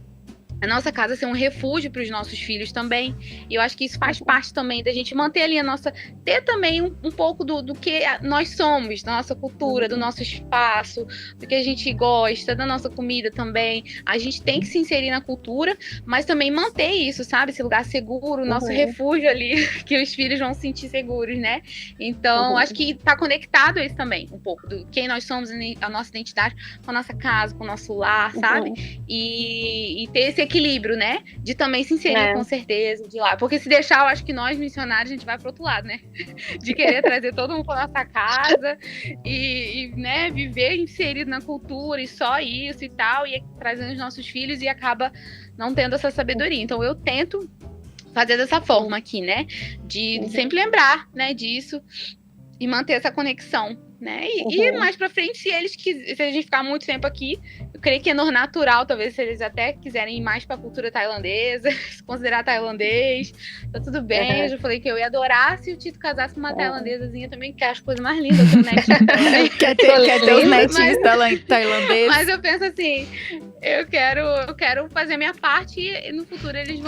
C: A nossa casa ser um refúgio para os nossos filhos também. E eu acho que isso faz parte também da gente manter ali ter também um pouco do que nós somos, da nossa cultura, do nosso espaço, do que a gente gosta, da nossa comida também. A gente tem que se inserir na cultura, mas também manter isso, sabe? Esse lugar seguro, nosso refúgio ali, que os filhos vão se sentir seguros, né? Então, acho que tá conectado a isso também, um pouco do quem nós somos, a nossa identidade, com a nossa casa, com o nosso lar, sabe? E ter esse equilíbrio, né? De também se inserir, com certeza, de lá. Porque se deixar, eu acho que nós, missionários, a gente vai pro outro lado, né? De querer trazer todo mundo pra nossa casa e né, viver inserido na cultura e só isso e tal, e trazendo os nossos filhos e acaba não tendo essa sabedoria. Então, eu tento fazer dessa forma aqui, né? De sempre lembrar, né, disso e manter essa conexão, né? E mais pra frente, se a gente ficar muito tempo aqui, eu creio que é natural, talvez, se eles até quiserem ir mais pra cultura tailandesa, se considerar tailandês, tá tudo bem. Eu já falei que eu ia adorar se o Tito casasse com uma tailandesazinha também, que é as coisas mais lindas do netinho também.
A: Quer ter os netinhos tailandeses.
C: Mas eu penso assim, eu quero fazer a minha parte e no futuro eles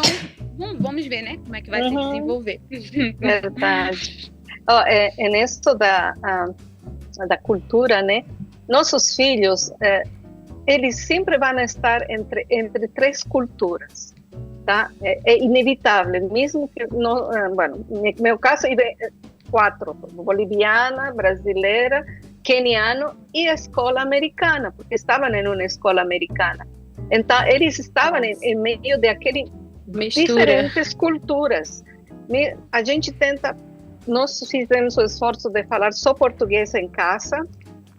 C: vamos ver, né, como é que vai se desenvolver.
B: Verdade. Nisso da cultura, né? Nossos filhos, eles sempre vão estar entre 3 culturas, tá? É inevitável, mesmo que no meu caso, 4, boliviana, brasileira, queniano e escola americana, porque estavam em uma escola americana. Então, eles estavam em meio de diferentes culturas. A gente nós fizemos o esforço de falar só português em casa,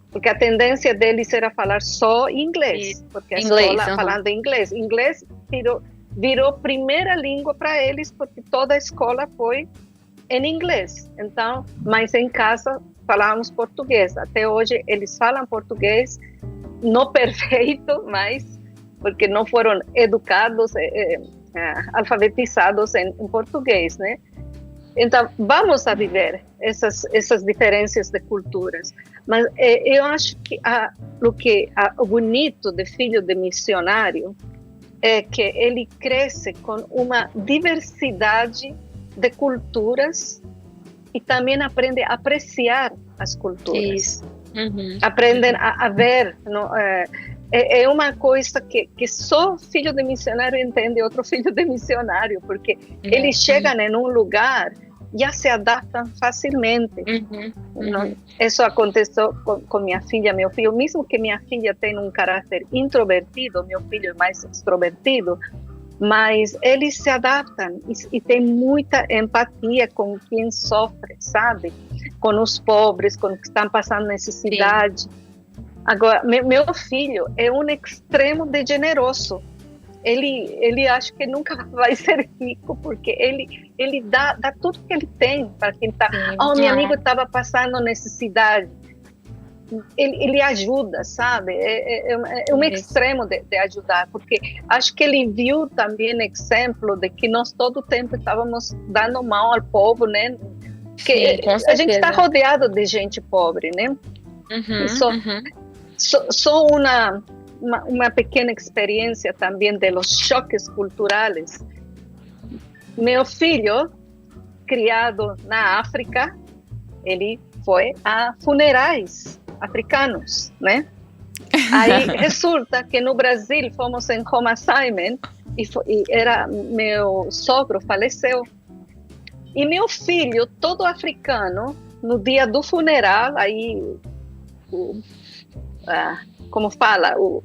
B: porque a tendência deles era falar só inglês, porque a escola falando inglês. Inglês virou primeira língua para eles, porque toda a escola foi em inglês. Então, mas em casa falávamos português. Até hoje eles falam português, não perfeito, mas porque não foram educados, alfabetizados em português, né? Então, vamos a viver essas diferenças de culturas. Mas eu acho que o bonito de filho de missionário é que ele cresce com uma diversidade de culturas e também aprende a apreciar as culturas.
C: Isso.
B: Aprendem a ver. É uma coisa que só filho de missionário entende outro filho de missionário, porque eles chegam em um lugar já se adaptam facilmente. Isso aconteceu com minha filha, meu filho. Mesmo que minha filha tenha um caráter introvertido, meu filho é mais extrovertido, mas eles se adaptam e tem muita empatia com quem sofre, sabe? Com os pobres, com os que estão passando necessidade. Sim. Agora, meu filho é um extremo de generoso. Ele acha que nunca vai ser rico, porque ele dá tudo que ele tem para quem está. Meu amigo estava passando necessidade. Ele ajuda, sabe? É um extremo de ajudar, porque acho que ele viu também exemplo de que nós todo o tempo estávamos dando mão ao povo, né? Que a gente está rodeado de gente pobre, né? Só uma pequena experiência também de los choques culturais. Meu filho, criado na África, ele foi a funerais africanos, né? Aí resulta que no Brasil fomos em home assignment e meu sogro faleceu. E meu filho, todo africano, no dia do funeral, aí como fala, o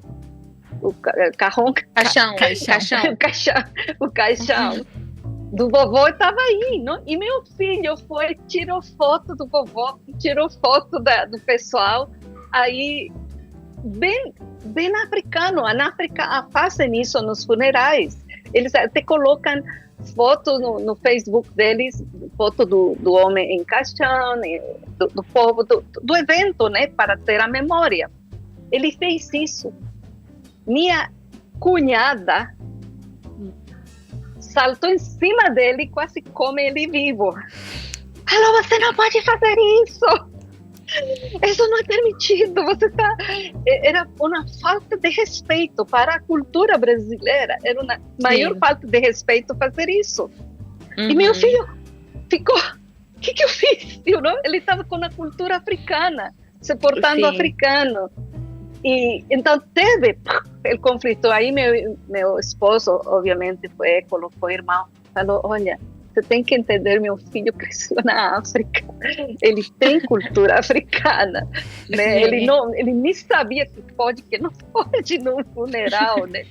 B: caixão do vovô estava aí, não? E meu filho tirou foto do vovô, tirou foto do pessoal, aí bem africano. Na África fazem isso nos funerais, eles até colocam foto no Facebook deles, foto do homem em caixão, do povo, do evento, né, para ter a memória. Ele fez isso. Minha cunhada saltou em cima dele e quase come ele vivo. Falou, você não pode fazer isso. Isso não é permitido. Era uma falta de respeito para a cultura brasileira. Era uma maior falta de respeito fazer isso. E meu filho ficou... O que eu fiz? Ele estava com a cultura africana, se portando africano. E então teve o conflito. Aí meu esposo, obviamente, colocou o irmão, falou, olha, você tem que entender, meu filho cresceu na África, ele tem cultura africana, né? Ele nem sabia que não pode num funeral, né?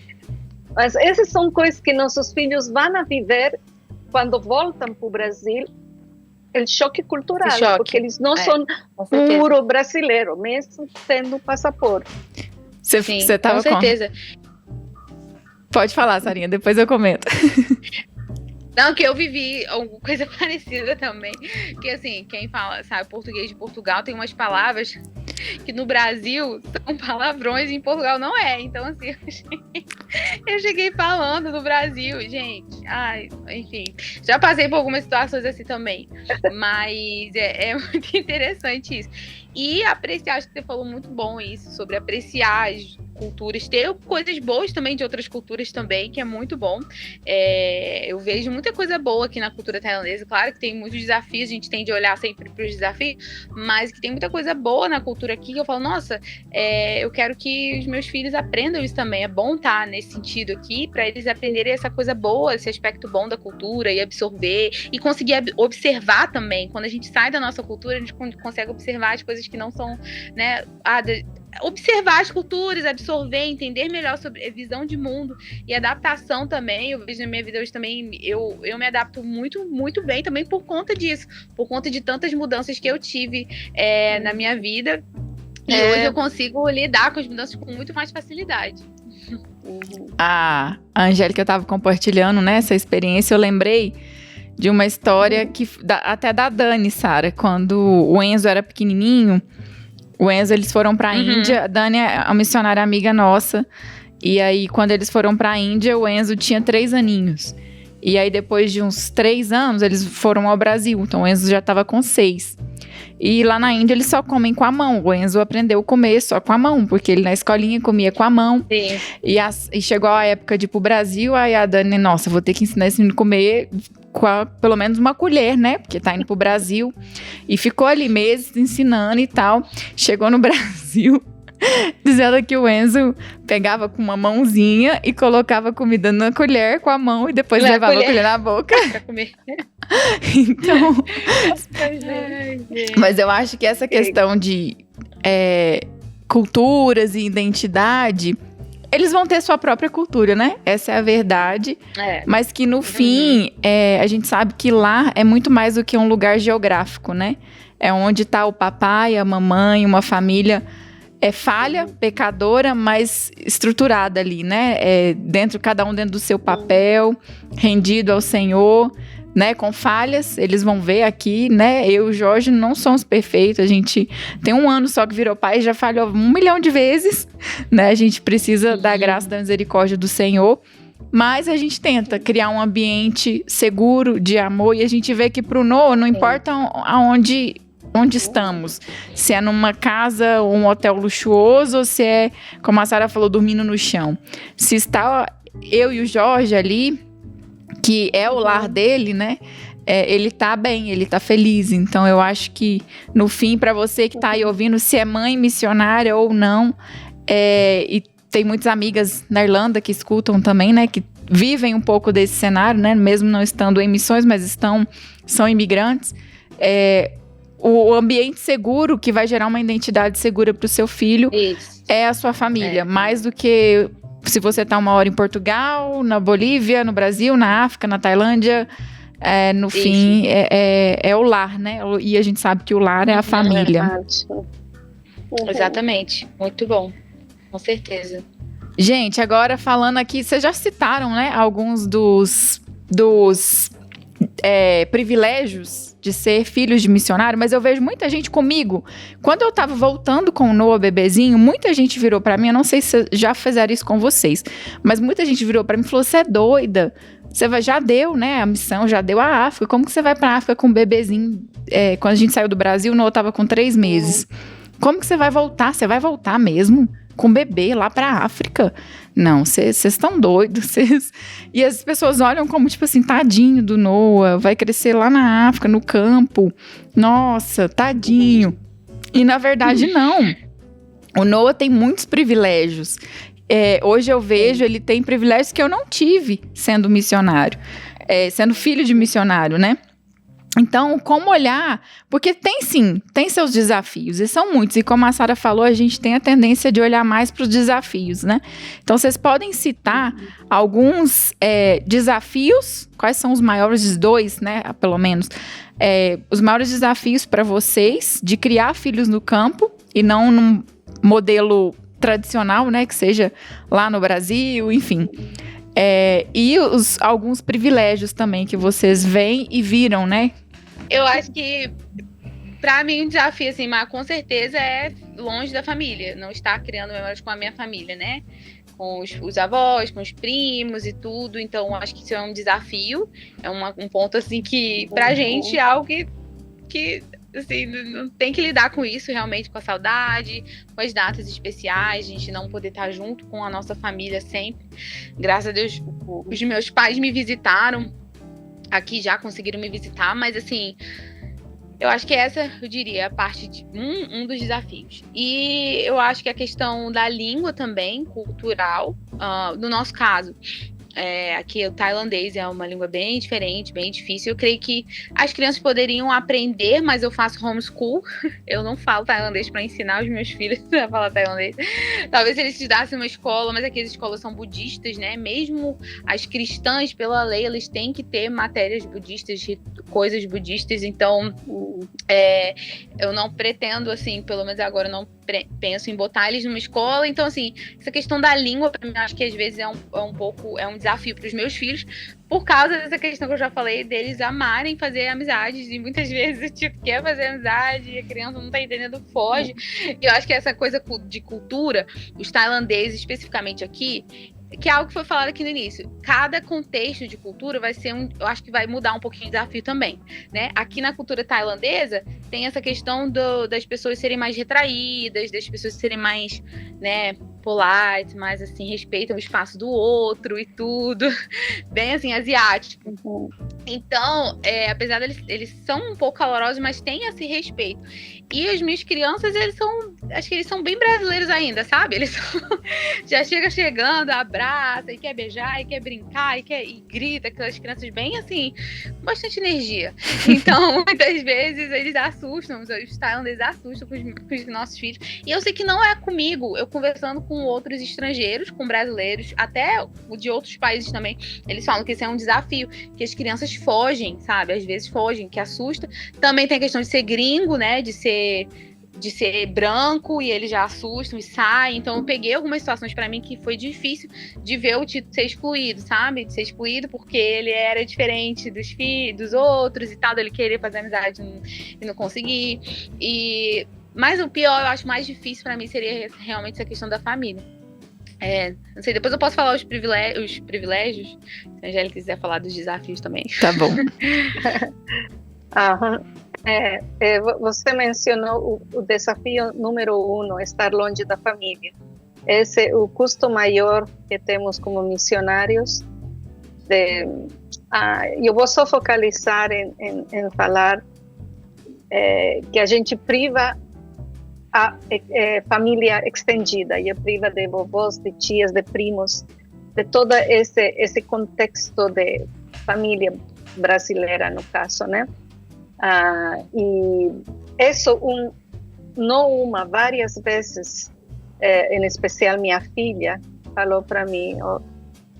B: Mas essas são coisas que nossos filhos vão viver quando voltam para o Brasil. O choque cultural, porque eles não são puro brasileiro, mesmo tendo passaporte.
A: Você tava
C: com certeza.
A: Pode falar, Sarinha, depois eu comento.
C: Não, que eu vivi alguma coisa parecida também. Que assim, quem fala, sabe, português de Portugal tem umas palavras que no Brasil são palavrões e em Portugal não é. Então, assim, eu cheguei falando no Brasil, gente. Enfim, já passei por algumas situações assim também. Mas é muito interessante isso. E apreciar, acho que você falou muito bom isso, sobre apreciar as culturas, ter coisas boas também de outras culturas também, que é muito bom. Eu vejo muita coisa boa aqui na cultura tailandesa, claro que tem muitos desafios, a gente tem de olhar sempre para os desafios, mas que tem muita coisa boa na cultura aqui, que eu falo, nossa, eu quero que os meus filhos aprendam isso também, é bom estar nesse sentido aqui, para eles aprenderem essa coisa boa, esse aspecto bom da cultura, e absorver, e conseguir observar também. Quando a gente sai da nossa cultura, a gente consegue observar as coisas que não são, né, observar as culturas, absorver, entender melhor sobre a visão de mundo e adaptação também. Eu vejo na minha vida hoje também, eu me adapto muito, muito bem também por conta disso, por conta de tantas mudanças que eu tive na minha vida, e hoje eu consigo lidar com as mudanças com muito mais facilidade.
A: A Angélica estava compartilhando, né, essa experiência, eu lembrei de uma história até da Dani, Sara, quando o Enzo era pequenininho. O Enzo, eles foram para a Índia. A Dani é uma missionária amiga nossa. E aí, quando eles foram pra Índia, o Enzo tinha 3 aninhos. E aí, depois de uns 3 anos, eles foram ao Brasil. Então, o Enzo já tava com 6. E lá na Índia, eles só comem com a mão. O Enzo aprendeu a comer só com a mão, porque ele na escolinha comia com a mão.
C: Sim.
A: E chegou a época de ir pro Brasil, aí a Dani, nossa, vou ter que ensinar esse menino a comer com pelo menos uma colher, né? Porque tá indo pro Brasil. E ficou ali meses ensinando e tal. Chegou no Brasil, dizendo que o Enzo pegava com uma mãozinha e colocava comida na colher com a mão e depois levava a colher na boca.
C: Pra comer.
A: Então, mas eu acho que essa questão de culturas e identidade, eles vão ter sua própria cultura, né? Essa é a verdade. Mas que no fim, a gente sabe que lá é muito mais do que um lugar geográfico, né? É onde tá o papai, a mamãe, uma família falha, pecadora, mas estruturada ali, né? Cada um dentro do seu papel, rendido ao Senhor, né, com falhas, eles vão ver aqui, né, eu e o Jorge não somos perfeitos, a gente tem 1 ano só que virou pai e já falhou 1 milhão de vezes, né, a gente precisa da graça, da misericórdia do Senhor, mas a gente tenta criar um ambiente seguro, de amor, e a gente vê que pro Noah não importa onde estamos, se é numa casa ou um hotel luxuoso, ou se é, como a Sara falou, dormindo no chão, se está eu e o Jorge ali, que é o lar dele, né? Ele tá bem, ele tá feliz. Então, eu acho que, no fim, para você que tá aí ouvindo, se é mãe missionária ou não, e tem muitas amigas na Irlanda que escutam também, né? Que vivem um pouco desse cenário, né? Mesmo não estando em missões, mas são imigrantes. O ambiente seguro que vai gerar uma identidade segura para o seu filho é a sua família, mais do que se você está 1 hora em Portugal, na Bolívia, no Brasil, na África, na Tailândia, no fim, é o lar, né? E a gente sabe que o lar é a família.
C: Exatamente. Muito bom. Com certeza.
A: Gente, agora falando aqui, vocês já citaram, né? Alguns dos privilégios de ser filhos de missionário, mas eu vejo muita gente comigo. Quando eu tava voltando com o Noah bebezinho, muita gente virou pra mim, eu não sei se já fizeram isso com vocês, mas muita gente virou pra mim e falou, você é doida, você já deu, né, a missão, já deu a África, como que você vai pra África com um bebezinho? Quando a gente saiu do Brasil, o Noah tava com 3 meses. Como que você vai voltar? Você vai voltar mesmo? Com um bebê lá pra África? Não, vocês estão doidos. E as pessoas olham como, tipo assim, tadinho do Noah, vai crescer lá na África, no campo. Nossa, tadinho. E na verdade, não. O Noah tem muitos privilégios. Hoje eu vejo, ele tem privilégios que eu não tive sendo missionário. Sendo filho de missionário, né? Então, como olhar? Porque tem seus desafios, e são muitos. E como a Sara falou, a gente tem a tendência de olhar mais para os desafios, né? Então, vocês podem citar alguns desafios, quais são os maiores 2, né? Pelo menos, os maiores desafios para vocês de criar filhos no campo e não num modelo tradicional, né? Que seja lá no Brasil, enfim. E alguns privilégios também que vocês veem e viram, né?
C: Eu acho que, pra mim, um desafio, assim, mas com certeza é longe da família. Não estar criando memórias com a minha família, né? Com os avós, com os primos e tudo. Então, acho que isso é um desafio. É um ponto, assim, que pra gente é algo que assim, não tem que lidar com isso realmente, com a saudade, com as datas especiais, a gente não poder estar junto com a nossa família sempre. Graças a Deus, os meus pais me visitaram aqui, já conseguiram me visitar, mas assim, eu acho que essa, eu diria, a parte de um dos desafios. E eu acho que a questão da língua também, cultural, no nosso caso, aqui o tailandês é uma língua bem diferente, bem difícil. Eu creio que as crianças poderiam aprender, mas eu faço homeschool. Eu não falo tailandês para ensinar os meus filhos a falar tailandês. Talvez eles estudassem uma escola, mas aqui as escolas são budistas, né? Mesmo as cristãs, pela lei, eles têm que ter matérias budistas, coisas budistas. Então, eu não pretendo, assim, pelo menos agora, não penso em botar eles numa escola. Então, assim, essa questão da língua, pra mim, acho que às vezes é um desafio para os meus filhos, por causa dessa questão que eu já falei, deles amarem fazer amizades, e muitas vezes o tipo quer fazer amizade e a criança não tá entendendo, foge. E eu acho que essa coisa de cultura, os tailandeses especificamente aqui, que é algo que foi falado aqui no início, cada contexto de cultura vai ser eu acho que vai mudar um pouquinho o desafio também, né? Aqui na cultura tailandesa tem essa questão das pessoas serem mais retraídas, das pessoas serem mais, né, polite, mais assim, respeitam o espaço do outro e tudo, bem assim, asiático. Então, apesar deles são um pouco calorosos, mas tem esse respeito. E as minhas crianças, acho que eles são bem brasileiros ainda, sabe? Eles já chegando, abraça, e quer beijar, e quer brincar, e grita, aquelas crianças bem assim, com bastante energia. Então, muitas vezes, eles assustam, os tailandeses assustam com os nossos filhos. E eu sei que não é comigo, eu conversando com outros estrangeiros, com brasileiros, até de outros países também, eles falam que isso é um desafio, que as crianças fogem, sabe? Às vezes fogem, que assusta. Também tem a questão de ser gringo, né? De ser branco, e eles já assustam e saem. Então eu peguei algumas situações pra mim que foi difícil de ver o Tito ser excluído, sabe? De ser excluído porque ele era diferente dos outros e tal, dele querer fazer amizade e não conseguir. Mas o pior, eu acho mais difícil pra mim seria realmente essa questão da família. Não sei, depois eu posso falar os privilégios, se a Angélica quiser falar dos desafios também.
A: Tá bom.
B: Você mencionou o desafio número 1, estar longe da família. Esse é o custo maior que temos como missionários. Eu vou só focalizar em falar que a gente priva a família extendida, e priva de vovós, de tias, de primos, de todo esse contexto de família brasileira, no caso, né? E isso, várias vezes, em especial minha filha, falou para mim,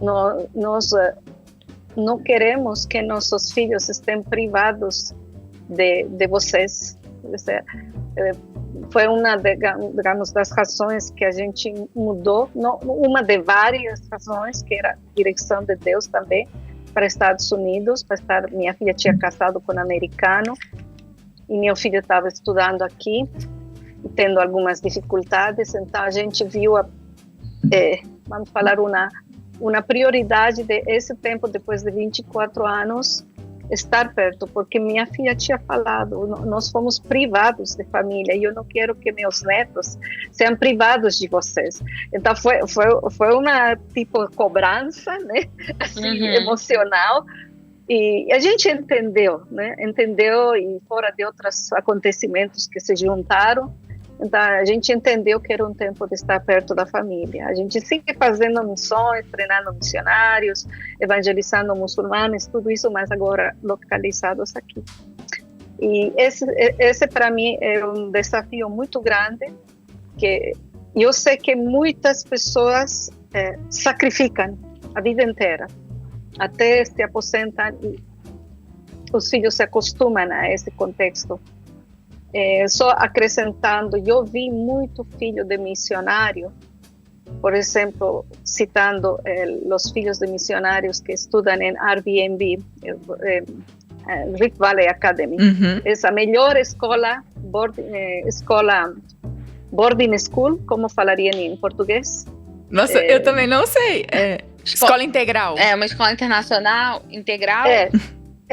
B: nós não queremos que nossos filhos estejam privados de vocês. Foi uma, digamos, das razões que a gente mudou, uma de várias razões, que era a direção de Deus também, para Estados Unidos, minha filha tinha casado com um americano, e meu filho estava estudando aqui, tendo algumas dificuldades, então a gente viu, vamos falar, uma prioridade desse tempo, depois de 24 anos, estar perto, porque minha filha tinha falado, nós fomos privados de família, e eu não quero que meus netos sejam privados de vocês. Então foi uma tipo cobrança, né, assim, emocional, e a gente entendeu, né, e fora de outros acontecimentos que se juntaram, então a gente entendeu que era um tempo de estar perto da família. A gente segue fazendo missões, treinando missionários, evangelizando muçulmanos, tudo isso, mas agora localizados aqui. E esse para mim é um desafio muito grande, que eu sei que muitas pessoas sacrificam a vida inteira, até se aposentam, e os filhos se acostumam a esse contexto. Só acrescentando, eu vi muito filho de missionário, por exemplo, citando os filhos de missionários que estudam em Airbnb, Rift Valley Academy. Essa melhor escola, boarding school, como falaria em português?
A: Nossa, eu também não sei. Escola integral.
C: Uma escola internacional, integral.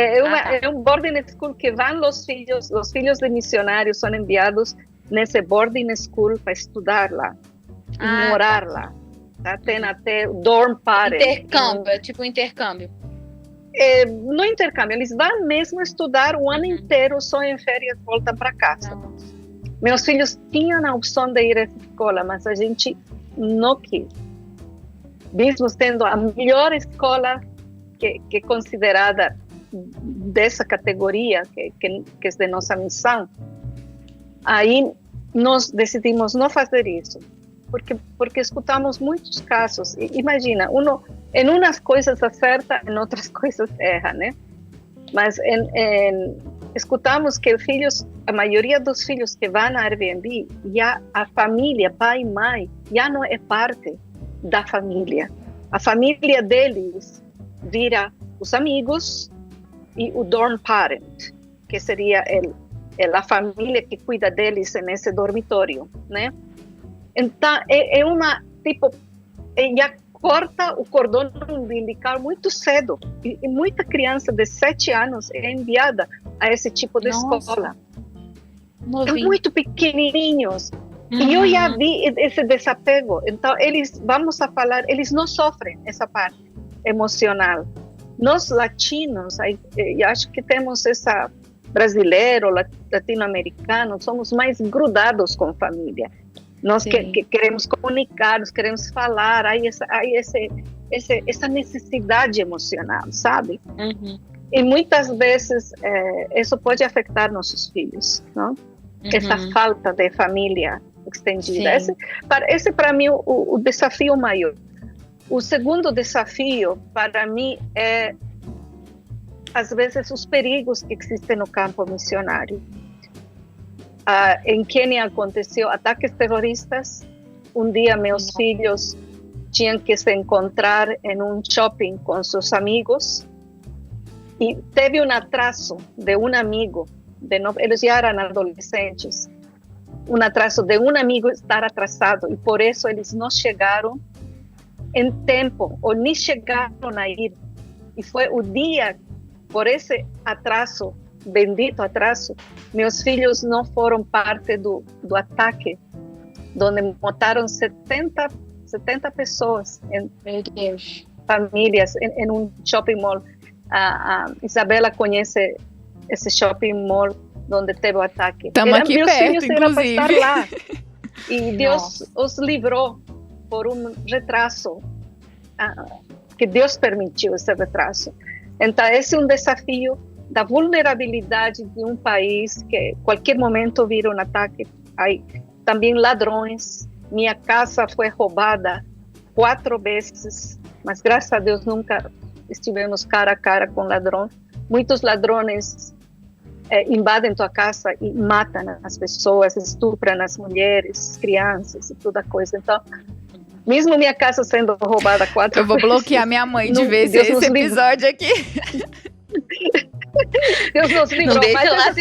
B: É um boarding school que vão os filhos de missionários são enviados nesse boarding school para estudar lá, e morar lá. Tá? Tem até dorm party.
C: Intercâmbio, tipo intercâmbio.
B: No intercâmbio, eles vão mesmo estudar o ano inteiro, só em férias voltam para casa. Meus filhos tinham a opção de ir a essa escola, mas a gente não quis. Mesmo tendo a melhor escola que é considerada dessa categoria, que é de nossa missão, aí nós decidimos não fazer isso, porque escutamos muitos casos. Imagina, em umas coisas acerta, em outras coisas erra, né? Mas escutamos que filhos a maioria dos filhos que vão na Airbnb, já a família, pai e mãe, já não é parte da família. A família deles vira os amigos e o dorm parent, que seria a família que cuida deles nesse dormitório, né? Então, é uma, tipo, já corta o cordão umbilical muito cedo. E muita criança de 7 anos é enviada a esse tipo de escola.
C: Novinho.
B: Muito pequenininhos. E eu já vi esse desapego. Então, eles não sofrem essa parte emocional. Nós, latinos, eu acho que temos essa... brasileiro, latino-americano, somos mais grudados com a família. Nós que queremos comunicar, nós queremos falar, essa necessidade emocional, sabe? E muitas vezes isso pode afetar nossos filhos, não? Essa falta de família estendida. Esse para mim o desafio maior. O segundo desafio para mim é às vezes os perigos que existem no campo missionário. Em Quênia aconteceu ataques terroristas. Um dia meus filhos tinham que se encontrar em um shopping com seus amigos e teve um atraso de um amigo, eles já eram adolescentes, um atraso de um amigo estar atrasado e por isso eles não chegaram em tempo ou nem chegaram a ir. E foi o dia, por esse atraso, bendito atraso, meus filhos não foram parte do ataque, onde mataram 70 pessoas,
C: Meu Deus.
B: famílias, em um shopping mall. A Isabela conhece esse shopping mall onde teve o ataque.
A: Estamos aqui
B: meus
A: perto,
B: filhos eram para estar
A: inclusive.
B: lá. E Deus os livrou por um retraso, que Deus permitiu esse retraso. Então, esse é um desafio da vulnerabilidade de um país que qualquer momento vira um ataque. Aí, também ladrões. Minha casa foi roubada 4 vezes, mas graças a Deus nunca estivemos cara a cara com ladrões. Muitos ladrões invadem tua casa e matam as pessoas, estupram as mulheres, crianças e toda coisa. Então, mesmo minha casa sendo roubada 4 vezes...
A: Eu vou bloquear minha mãe de vez esse episódio aqui.
B: Deus nos livrou,
C: Não deixa
B: mas
C: lá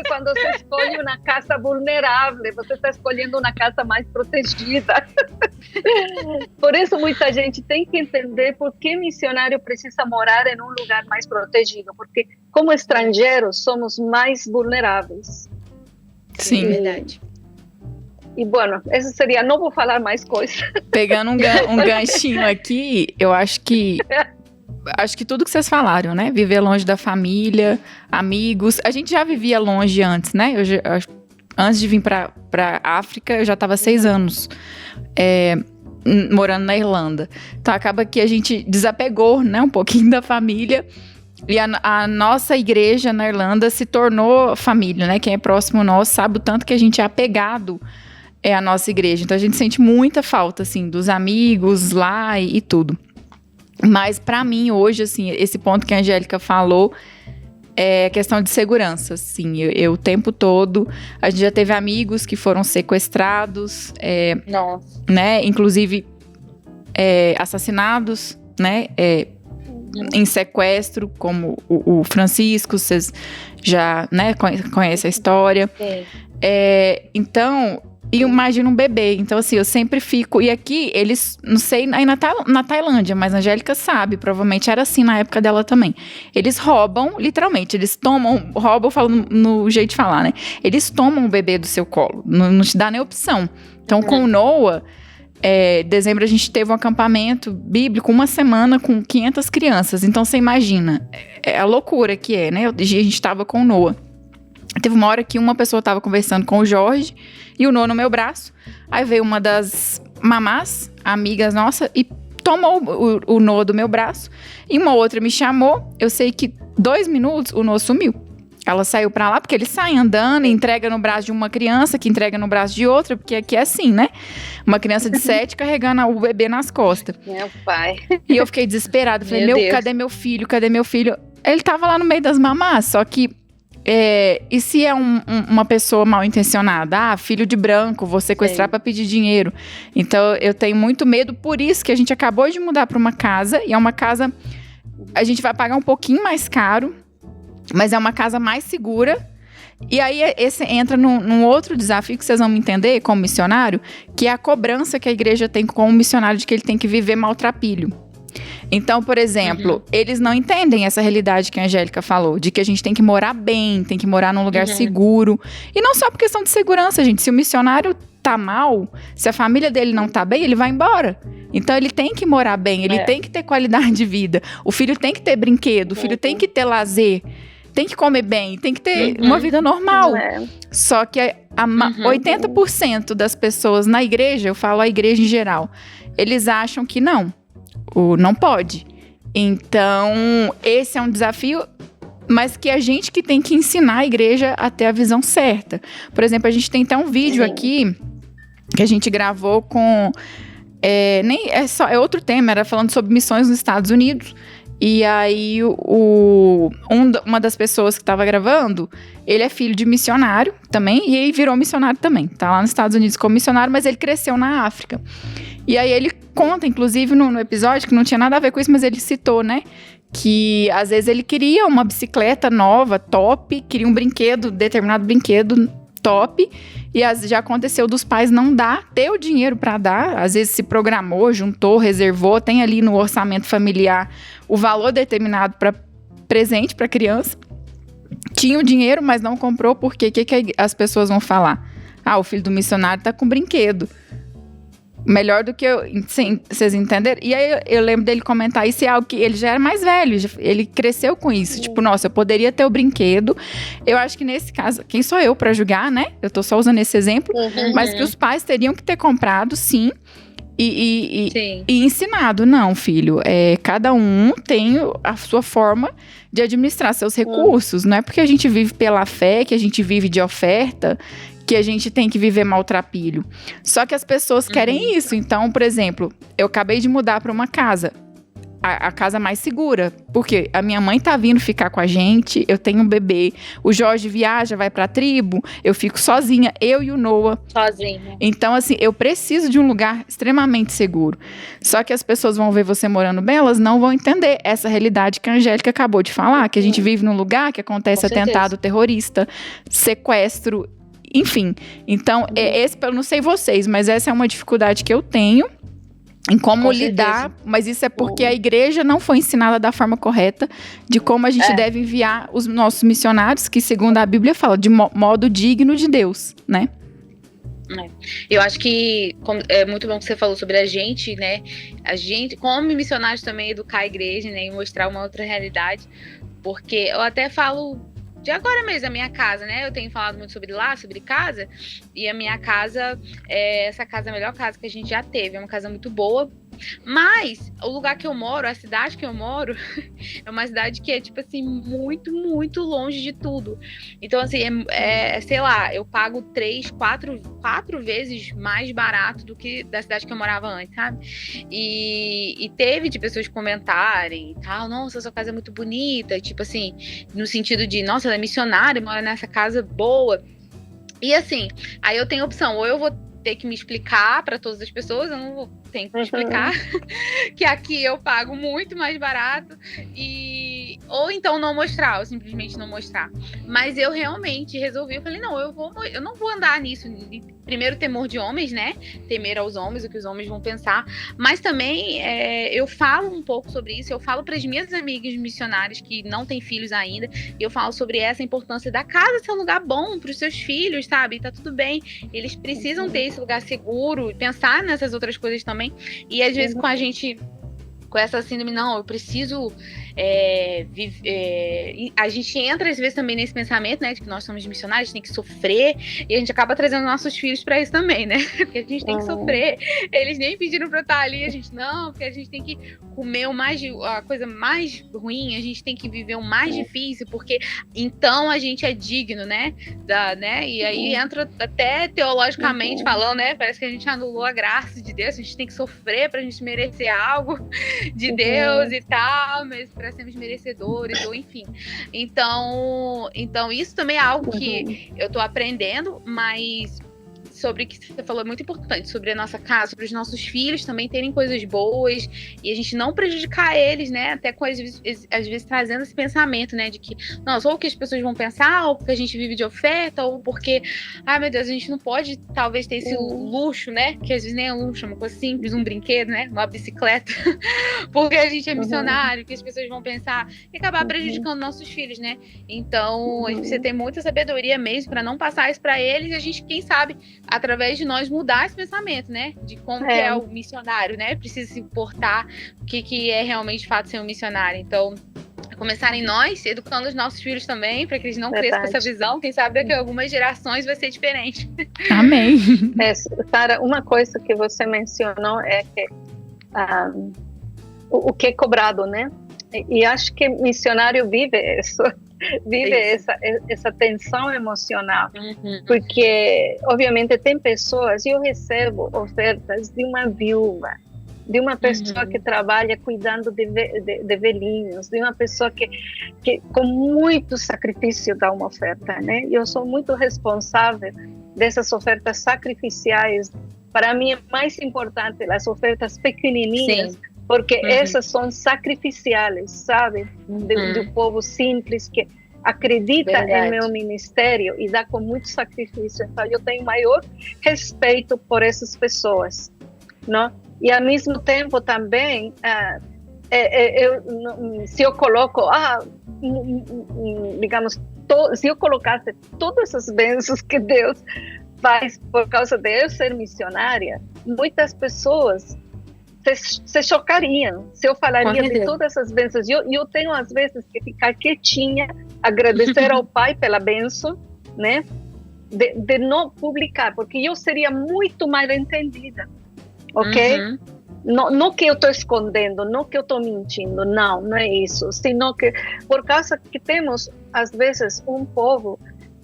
B: quando você escolhe uma casa vulnerável, você está escolhendo uma casa mais protegida. Por isso muita gente tem que entender por que missionário precisa morar em um lugar mais protegido, porque como estrangeiros somos mais vulneráveis.
A: Sim.
C: É verdade.
B: E, bueno, esse seria, não vou falar mais coisas.
A: Pegando um ganchinho aqui, eu acho que tudo que vocês falaram, né? Viver longe da família, amigos. A gente já vivia longe antes, né? Antes de vir pra África, eu já estava 6 anos morando na Irlanda. Então, acaba que a gente desapegou, né? Um pouquinho da família. E a nossa igreja na Irlanda se tornou família, né? Quem é próximo nosso sabe o tanto que a gente é apegado à nossa igreja. Então, a gente sente muita falta, assim, dos amigos lá e tudo. Mas, para mim, hoje, assim, esse ponto que a Angélica falou é questão de segurança, assim. Eu o tempo todo, a gente já teve amigos que foram sequestrados,
C: Nossa.
A: né? Inclusive, assassinados, né? Em sequestro, como o Francisco, vocês já, né, conhecem a história. Então... E imagina um bebê. Então, assim, eu sempre fico... E aqui, eles... Não sei, aí na Tailândia, mas a Angélica sabe. Provavelmente era assim na época dela também. Eles roubam, literalmente. Eles tomam... Roubam, falando no jeito de falar, né? Eles tomam o bebê do seu colo. Não te dá nem opção. Então, com o Noah... dezembro a gente teve um acampamento bíblico, 1 semana com 500 crianças. Então, você imagina. A loucura que é, né? A gente tava com o Noah. Teve uma hora que uma pessoa tava conversando com o Jorge e o Noah no meu braço. Aí veio uma das mamás, amigas nossa, e tomou o Noah do meu braço. E uma outra me chamou. Eu sei que 2 minutos o Noah sumiu. Ela saiu pra lá, porque ele sai andando e entrega no braço de uma criança, que entrega no braço de outra, porque aqui é assim, né? Uma criança de 7 carregando o bebê nas costas.
B: Meu pai.
A: E eu fiquei desesperada. Falei,
C: Meu Deus.
A: cadê meu filho? Cadê meu filho? Ele tava lá no meio das mamás, só que e se é uma pessoa mal intencionada? Filho de branco, vou sequestrar para pedir dinheiro. Então, eu tenho muito medo, por isso que a gente acabou de mudar para uma casa, e é uma casa, a gente vai pagar um pouquinho mais caro, mas é uma casa mais segura. E aí, esse entra num outro desafio que vocês vão me entender como missionário, que é a cobrança que a igreja tem com o missionário de que ele tem que viver maltrapilho. Então, por exemplo, eles não entendem essa realidade que a Angélica falou, de que a gente tem que morar bem, tem que morar num lugar seguro. E não só por questão de segurança, gente. Se o missionário tá mal, se a família dele não tá bem, ele vai embora. Então, ele tem que morar bem, ele tem que ter qualidade de vida. O filho tem que ter brinquedo, o filho tem que ter lazer, tem que comer bem, tem que ter uma vida normal. Só que 80% das pessoas na igreja, eu falo a igreja em geral, eles acham que não pode. Então, esse é um desafio, mas que a gente que tem que ensinar a igreja a ter a visão certa. Por exemplo, a gente tem até um vídeo aqui que a gente gravou com... é outro tema, era falando sobre missões nos Estados Unidos. E aí, uma das pessoas que estava gravando, ele é filho de missionário também, e ele virou missionário também. Tá lá nos Estados Unidos como missionário, mas ele cresceu na África. E aí ele conta, inclusive, no episódio, que não tinha nada a ver com isso, mas ele citou, né? Que às vezes ele queria uma bicicleta nova, top, queria um determinado brinquedo top, e já aconteceu dos pais não ter o dinheiro para dar, às vezes se programou, juntou, reservou, tem ali no orçamento familiar o valor determinado para presente para criança, tinha o dinheiro, mas não comprou, porque o que as pessoas vão falar? O filho do missionário tá com brinquedo. Melhor do que eu... Sim, vocês entenderam? E aí eu lembro dele comentar isso, é algo que ele já era mais velho, ele cresceu com isso. Tipo, nossa, eu poderia ter o brinquedo. Eu acho que nesse caso, quem sou eu pra julgar, né? Eu tô só usando esse exemplo. Mas que os pais teriam que ter comprado, sim. E ensinado. Não, filho, cada um tem a sua forma de administrar seus recursos. Não é porque a gente vive pela fé, que a gente vive de oferta, que a gente tem que viver maltrapilho. Só que as pessoas querem isso. Então, por exemplo, eu acabei de mudar para uma casa. A casa mais segura. Porque a minha mãe tá vindo ficar com a gente, eu tenho um bebê, o Jorge viaja, vai pra tribo, eu fico sozinha, eu e o Noah.
C: Sozinha.
A: Então, assim, eu preciso de um lugar extremamente seguro. Só que as pessoas vão ver você morando bem, elas não vão entender essa realidade que a Angélica acabou de falar, que a gente vive num lugar que acontece atentado terrorista, sequestro, enfim. Então, eu não sei vocês, mas essa é uma dificuldade que eu tenho em como lidar, mas isso é porque a igreja não foi ensinada da forma correta de como a gente deve enviar os nossos missionários, que segundo a Bíblia fala, de modo digno de Deus, né?
C: Eu acho que é muito bom que você falou sobre a gente, né? A gente, como missionários, também educar a igreja, né? E mostrar uma outra realidade, porque eu até falo de agora mesmo, a minha casa, né? Eu tenho falado muito sobre casa, e a minha casa, essa casa é a melhor casa que a gente já teve, é uma casa muito boa, mas o lugar que eu moro, a cidade que eu moro, é uma cidade que é, tipo assim, muito, muito longe de tudo. Então, assim, sei lá, eu pago 3, 4 vezes mais barato do que da cidade que eu morava antes, sabe? E teve de pessoas comentarem e tal, nossa, sua casa é muito bonita, tipo assim, no sentido de, nossa, ela é missionária, mora nessa casa boa. E assim, aí eu tenho opção, ou eu vou ter que me explicar para todas as pessoas, eu não vou ter que me explicar que aqui eu pago muito mais barato, ou então não mostrar, ou simplesmente não mostrar. Mas eu realmente resolvi, eu falei, não, eu não vou andar nisso. Primeiro, temor de homens, né? Temer aos homens, o que os homens vão pensar. Mas também eu falo um pouco sobre isso, eu falo para as minhas amigas missionárias que não têm filhos ainda, e eu falo sobre essa importância da casa ser um lugar bom para os seus filhos, sabe? Tá tudo bem, eles precisam ter esse lugar seguro, pensar nessas outras coisas também. E às vezes com a gente, com essa síndrome, não, eu preciso a gente entra às vezes também nesse pensamento, né, de que nós somos missionários, a gente tem que sofrer, e a gente acaba trazendo nossos filhos para isso também, né, porque a gente tem que sofrer, eles nem pediram para estar ali, a gente não, porque a gente tem que comer a coisa mais ruim, a gente tem que viver o mais difícil, porque então a gente é digno, né, e aí entra até teologicamente falando, né, parece que a gente anulou a graça de Deus, a gente tem que sofrer pra gente merecer algo, de Deus e tal, mas para sermos merecedores, ou enfim. Então isso também é algo que eu tô aprendendo, mas sobre o que você falou é muito importante, sobre a nossa casa, sobre os nossos filhos também terem coisas boas e a gente não prejudicar eles, né? Até com às vezes trazendo esse pensamento, né? De que, nossa, ou o que as pessoas vão pensar, ou porque a gente vive de oferta, ou porque, ai meu Deus, a gente não pode talvez ter esse luxo, né? Que às vezes nem é luxo, é uma coisa simples, um brinquedo, né? Uma bicicleta, porque a gente é missionário, que as pessoas vão pensar e acabar prejudicando nossos filhos, né? Então a gente precisa ter muita sabedoria mesmo para não passar isso para eles e a gente, quem sabe, através de nós mudar esse pensamento, né? De como que é o missionário, né? Precisa se importar o que é realmente de fato ser um missionário. Então, começar em nós, educando os nossos filhos também, para que eles não cresçam com essa visão. Quem sabe daqui a algumas gerações vai ser diferente.
A: Amém.
B: Sara, uma coisa que você mencionou é que o que é cobrado, né? E acho que missionário vive isso. Essa tensão emocional, porque obviamente tem pessoas, eu recebo ofertas de uma viúva, de uma pessoa que trabalha cuidando de velhinhos, de uma pessoa que com muito sacrifício dá uma oferta, né? Eu sou muito responsável dessas ofertas sacrificiais. Para mim é mais importante as ofertas pequenininhas. Sim. Porque essas são sacrificiais, sabe? Do povo simples que acredita em meu ministério e dá com muito sacrifício. Então, eu tenho maior respeito por essas pessoas, não? E, ao mesmo tempo, também, se eu coloco, digamos, se eu colocasse todas as bênçãos que Deus faz por causa de eu ser missionária, muitas pessoas se chocariam se eu falaria de todas essas bênçãos. Eu tenho às vezes que ficar quietinha, agradecer ao Pai pela bênção, né? De não publicar, porque eu seria muito mal entendida, ok? Não que eu estou escondendo, não que eu estou mentindo, não é isso, sino que por causa que temos às vezes um povo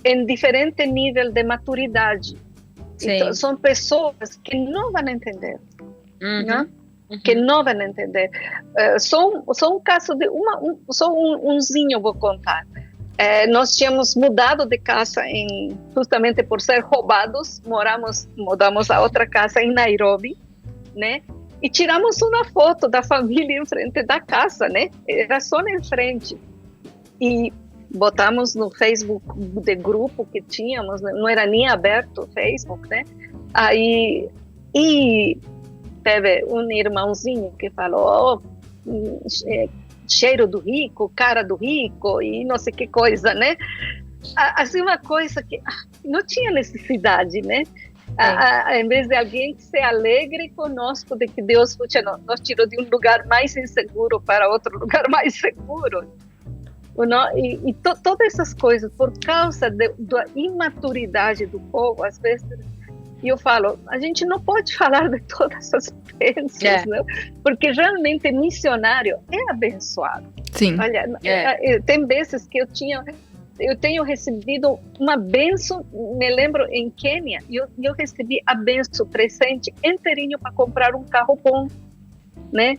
B: em diferente nível de maturidade. Então, são pessoas que não vão entender, não? Que não vão entender. Só um caso de umzinho vou contar. Nós tínhamos mudado de casa justamente por ser roubados, mudamos a outra casa em Nairobi, né? E tiramos uma foto da família em frente da casa, né? Era só em frente. E botamos no Facebook de grupo que tínhamos, não era nem aberto o Facebook, né? Aí, e teve um irmãozinho que falou, cheiro do rico, cara do rico, e não sei que coisa, né? Assim, uma coisa que não tinha necessidade, né? Em vez de alguém que se alegre conosco de que Deus nos tirou de um lugar mais inseguro para outro lugar mais seguro. E todas essas coisas, por causa da imaturidade do povo, às vezes eu falo, a gente não pode falar de todas as bênçãos, né? Porque realmente missionário é abençoado.
A: Sim.
B: Olha, tem vezes que eu tenho recebido uma bênção, me lembro em Quênia, eu recebi a bênção, presente inteirinho para comprar um carro bom, né?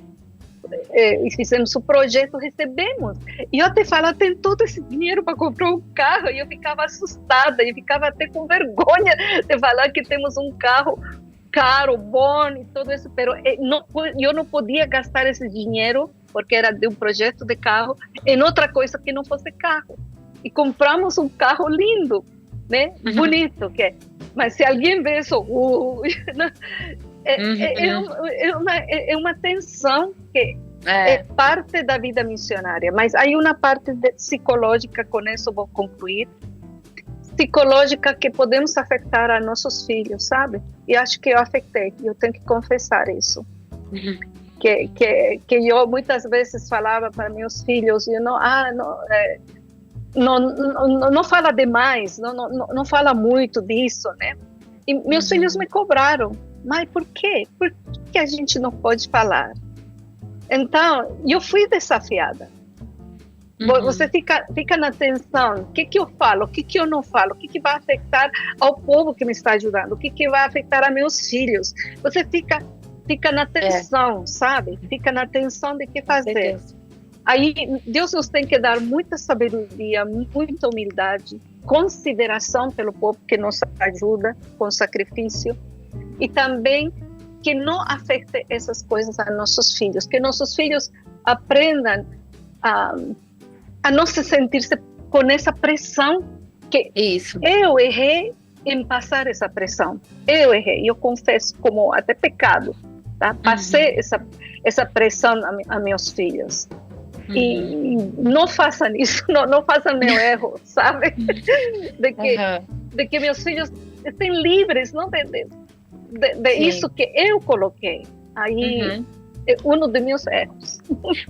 B: E fizemos o projeto, recebemos. E eu te falo, tem todo esse dinheiro para comprar um carro, e eu ficava assustada, e ficava até com vergonha de falar que temos um carro caro, bom e tudo isso, mas eu não podia gastar esse dinheiro, porque era de um projeto de carro, em outra coisa que não fosse carro. E compramos um carro lindo, né? Bonito, que é. Mas se alguém vê isso, é uma tensão que é parte da vida missionária, mas há uma parte psicológica, com isso vou concluir, psicológica que podemos afetar a nossos filhos, sabe? E acho que eu afetei, eu tenho que confessar isso. Que eu muitas vezes falava para meus filhos, não fala demais, não fala muito disso, né? E meus filhos me cobraram, mas por quê? Por que a gente não pode falar? Então, eu fui desafiada. Você fica na tensão, o que eu falo, o que eu não falo, o que vai afetar ao povo que me está ajudando, o que vai afetar a meus filhos. Você fica fica na tensão, sabe? Fica na tensão de que fazer. Aí Deus nos tem que dar muita sabedoria, muita humildade, consideração pelo povo que nos ajuda com sacrifício, e também que não afete essas coisas a nossos filhos, que nossos filhos aprendam a não se sentir-se com essa pressão, que eu errei em passar essa pressão, eu confesso como até pecado, tá? Passei essa pressão a meus filhos. E não façam isso, não façam meu erro, sabe? De que meus filhos estejam livres, não de isso que eu coloquei. Aí é um dos meus erros.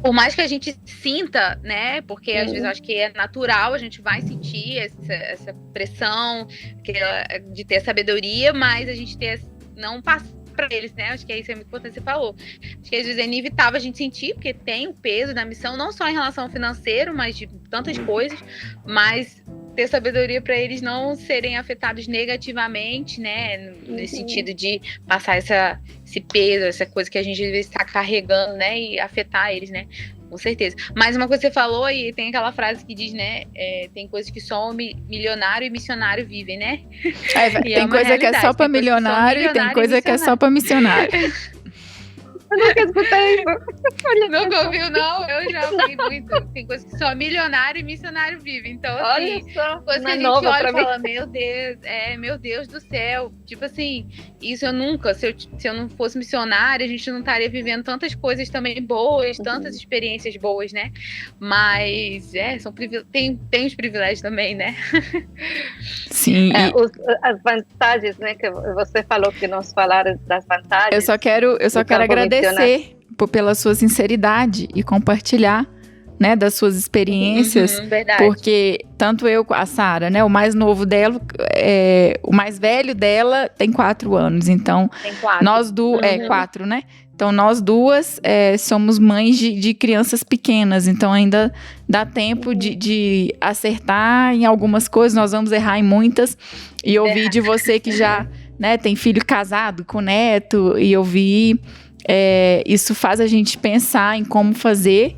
C: Por mais que a gente sinta, né? Porque às vezes eu acho que é natural, a gente vai sentir essa pressão de ter sabedoria, mas a gente não passa para eles, né? Acho que isso é muito importante, você falou. Acho que às vezes é inevitável a gente sentir, porque tem o peso da missão, não só em relação ao financeiro, mas de tantas coisas, mas ter sabedoria para eles não serem afetados negativamente, né? Nesse sentido de passar esse peso, essa coisa que a gente às vezes está carregando, né? E afetar eles, né? Com certeza. Mas uma coisa que você falou, e tem aquela frase que diz, né? Tem coisas que só milionário e missionário vivem, né?
A: Tem coisa que é só para milionário e tem coisa que é só para missionário.
B: Eu nunca escutei isso.
C: Nunca ouviu, não? Eu já ouvi muito. Tem coisas que só milionário e missionário vivem. Então, assim, coisa que a gente olha e fala, meu Deus do céu. Tipo assim, isso eu nunca, se eu não fosse missionária, a gente não estaria vivendo tantas coisas também boas, tantas experiências boas, né? Mas, tem os privilégios também, né?
A: Sim.
B: As vantagens, né? Que você falou que nós falaram das vantagens.
A: Eu só quero agradecer pela sua sinceridade e compartilhar, né, das suas experiências, porque tanto eu, a Sara, né, o mais novo dela, o mais velho dela tem 4 anos, então
C: tem 4.
A: Nós duas, 4, né? Então nós duas somos mães de crianças pequenas, então ainda dá tempo de acertar em algumas coisas, nós vamos errar em muitas, e ouvir de você que já, né, tem filho casado com neto, e ouvir isso faz a gente pensar em como fazer.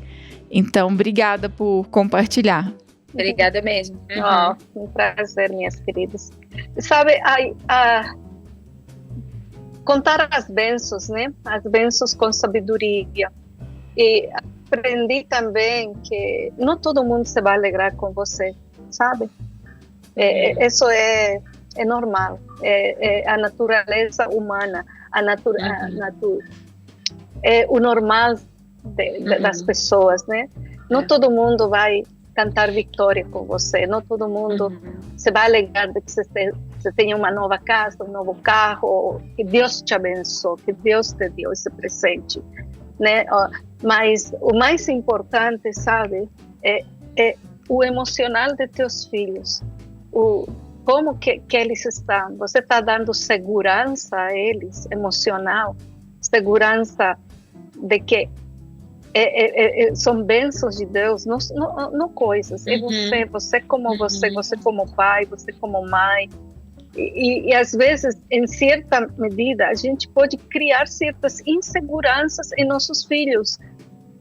A: Então, obrigada por compartilhar.
C: Obrigada mesmo.
B: Um prazer, minhas queridas. Sabe, contar as bênçãos, né? As bênçãos com sabedoria. E aprendi também que não todo mundo se vai alegrar com você, sabe? Isso é normal. É a natureza humana. É o normal das pessoas, né? Não todo mundo vai cantar vitória com você, não todo mundo se vai alegrar de que você tenha uma nova casa, um novo carro, que Deus te abençoe, que Deus te deu esse presente, né? Mas o mais importante, sabe, é o emocional de teus filhos, como que eles estão. Você está dando segurança a eles, emocional, segurança de que são bênçãos de Deus, não coisas. É você como você como pai, você como mãe. E às vezes, em certa medida, a gente pode criar certas inseguranças em nossos filhos.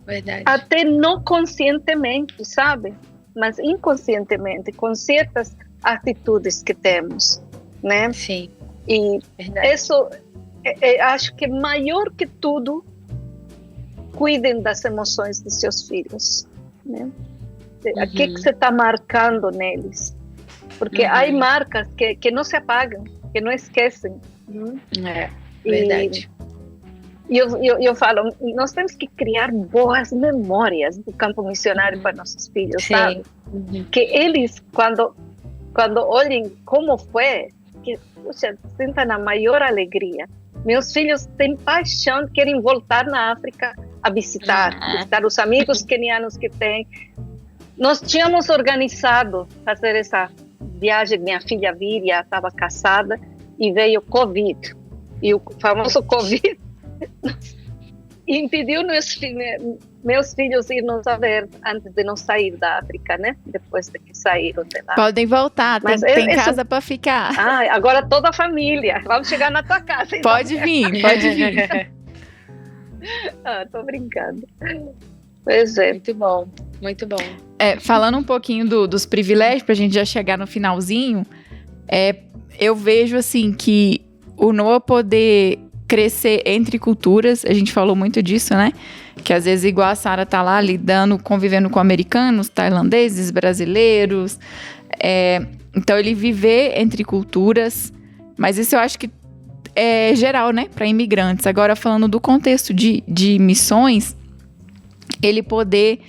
C: Verdade.
B: Até não conscientemente, sabe? Mas inconscientemente, com certas atitudes que temos, né?
C: Sim.
B: E
C: verdade.
B: Isso, acho que maior que tudo, cuidem das emoções de seus filhos, né? O que você está marcando neles? Porque há marcas que não se apagam, que não esquecem.
C: Verdade.
B: E eu falo, nós temos que criar boas memórias do campo missionário para nossos filhos, sabe? Que eles, quando olhem como foi, que sintam a maior alegria. Meus filhos têm paixão, querem voltar na África a visitar os amigos quenianos que têm. Nós tínhamos organizado fazer essa viagem, minha filha Víria estava casada e veio Covid. E o famoso Covid impediu meus filhos ir nos ver antes de não sair da África, né? Depois de que saíram de lá.
A: Podem voltar, tem casa para ficar.
B: Agora toda a família. Vamos chegar na tua casa. Então.
A: Pode vir.
B: Tô brincando. Pois é.
C: Muito bom, muito bom.
A: Falando um pouquinho dos privilégios, pra gente já chegar no finalzinho, eu vejo assim que o Noah poder crescer entre culturas, a gente falou muito disso, né? Que às vezes igual a Sara tá lá lidando, convivendo com americanos, tailandeses, brasileiros. Então ele viver entre culturas, mas isso eu acho que é geral, né? Para imigrantes. Agora falando do contexto de missões, ele poder,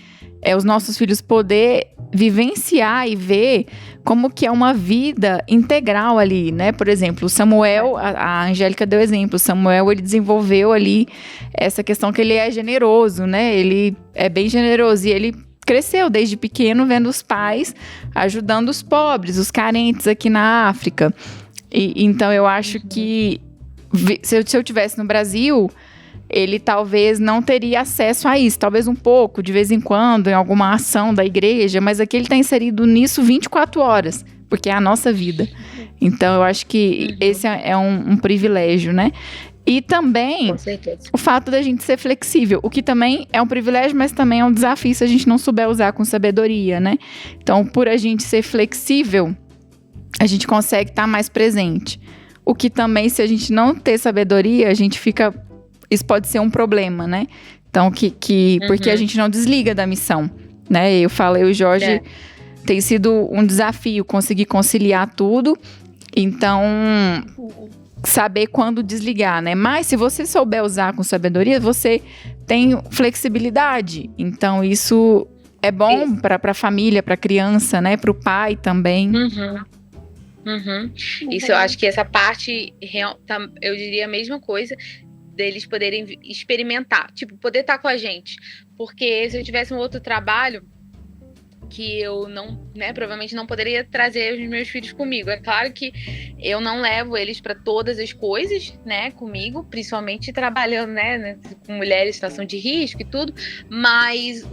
A: os nossos filhos poder vivenciar e ver como que é uma vida integral ali, né? Por exemplo, o Samuel, a Angélica deu exemplo, o Samuel, ele desenvolveu ali essa questão que ele é generoso, né? Ele é bem generoso e ele cresceu desde pequeno vendo os pais ajudando os pobres, os carentes aqui na África. Então eu acho que se eu tivesse no Brasil, ele talvez não teria acesso a isso, talvez um pouco, de vez em quando, em alguma ação da igreja, mas aqui ele está inserido nisso 24 horas, porque é a nossa vida. Então, eu acho que esse é um privilégio, né? E também o fato da gente ser flexível, o que também é um privilégio, mas também é um desafio se a gente não souber usar com sabedoria, né? Então, por a gente ser flexível, a gente consegue estar mais presente. O que também, se a gente não ter sabedoria, a gente fica... Isso pode ser um problema, né? Então, porque a gente não desliga da missão, né? Eu e o Jorge, tem sido um desafio conseguir conciliar tudo. Então, saber quando desligar, né? Mas se você souber usar com sabedoria, você tem flexibilidade. Então, isso é bom para a família, para a criança, né? Para o pai também.
C: Isso, eu acho que essa parte, eu diria a mesma coisa, deles poderem experimentar, tipo, poder estar com a gente. Porque se eu tivesse um outro trabalho que eu não, né, provavelmente não poderia trazer os meus filhos comigo. É claro que eu não levo eles para todas as coisas, né, comigo, principalmente trabalhando, né, com mulheres em situação de risco e tudo, mas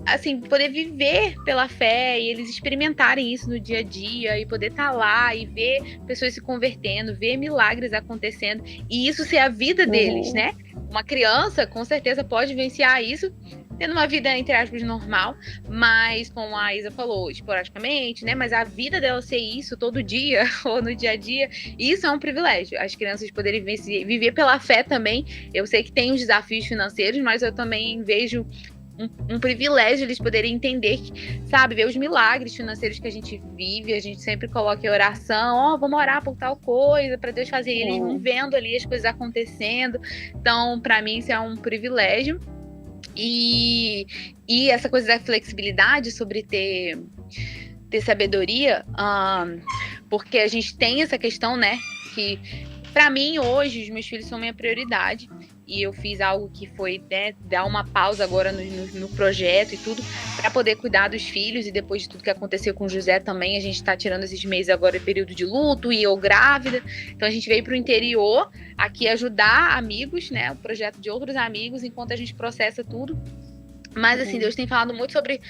C: assim, poder viver pela fé e eles experimentarem isso no dia a dia e poder estar lá e ver pessoas se convertendo, ver milagres acontecendo e isso ser a vida deles, né? Uma criança, com certeza, pode vivenciar isso tendo uma vida, entre aspas, normal, mas, como a Isa falou, esporadicamente, né? Mas a vida dela ser isso todo dia ou no dia a dia, isso é um privilégio. As crianças poderem viver pela fé também. Eu sei que tem os desafios financeiros, mas eu também vejo um privilégio eles poderem entender, sabe, ver os milagres financeiros que a gente vive. A gente sempre coloca em oração, vamos orar por tal coisa, para Deus fazer. Eles vão vendo ali as coisas acontecendo. Então, para mim, isso é um privilégio. E essa coisa da flexibilidade sobre ter sabedoria, porque a gente tem essa questão, né, que para mim hoje os meus filhos são minha prioridade. E eu fiz algo que foi, né, dar uma pausa agora no projeto e tudo, para poder cuidar dos filhos. E depois de tudo que aconteceu com o José também, a gente está tirando esses meses agora em período de luto e eu grávida. Então a gente veio para o interior aqui ajudar amigos, né, o projeto de outros amigos, enquanto a gente processa tudo. Mas assim, Deus tem falado muito sobre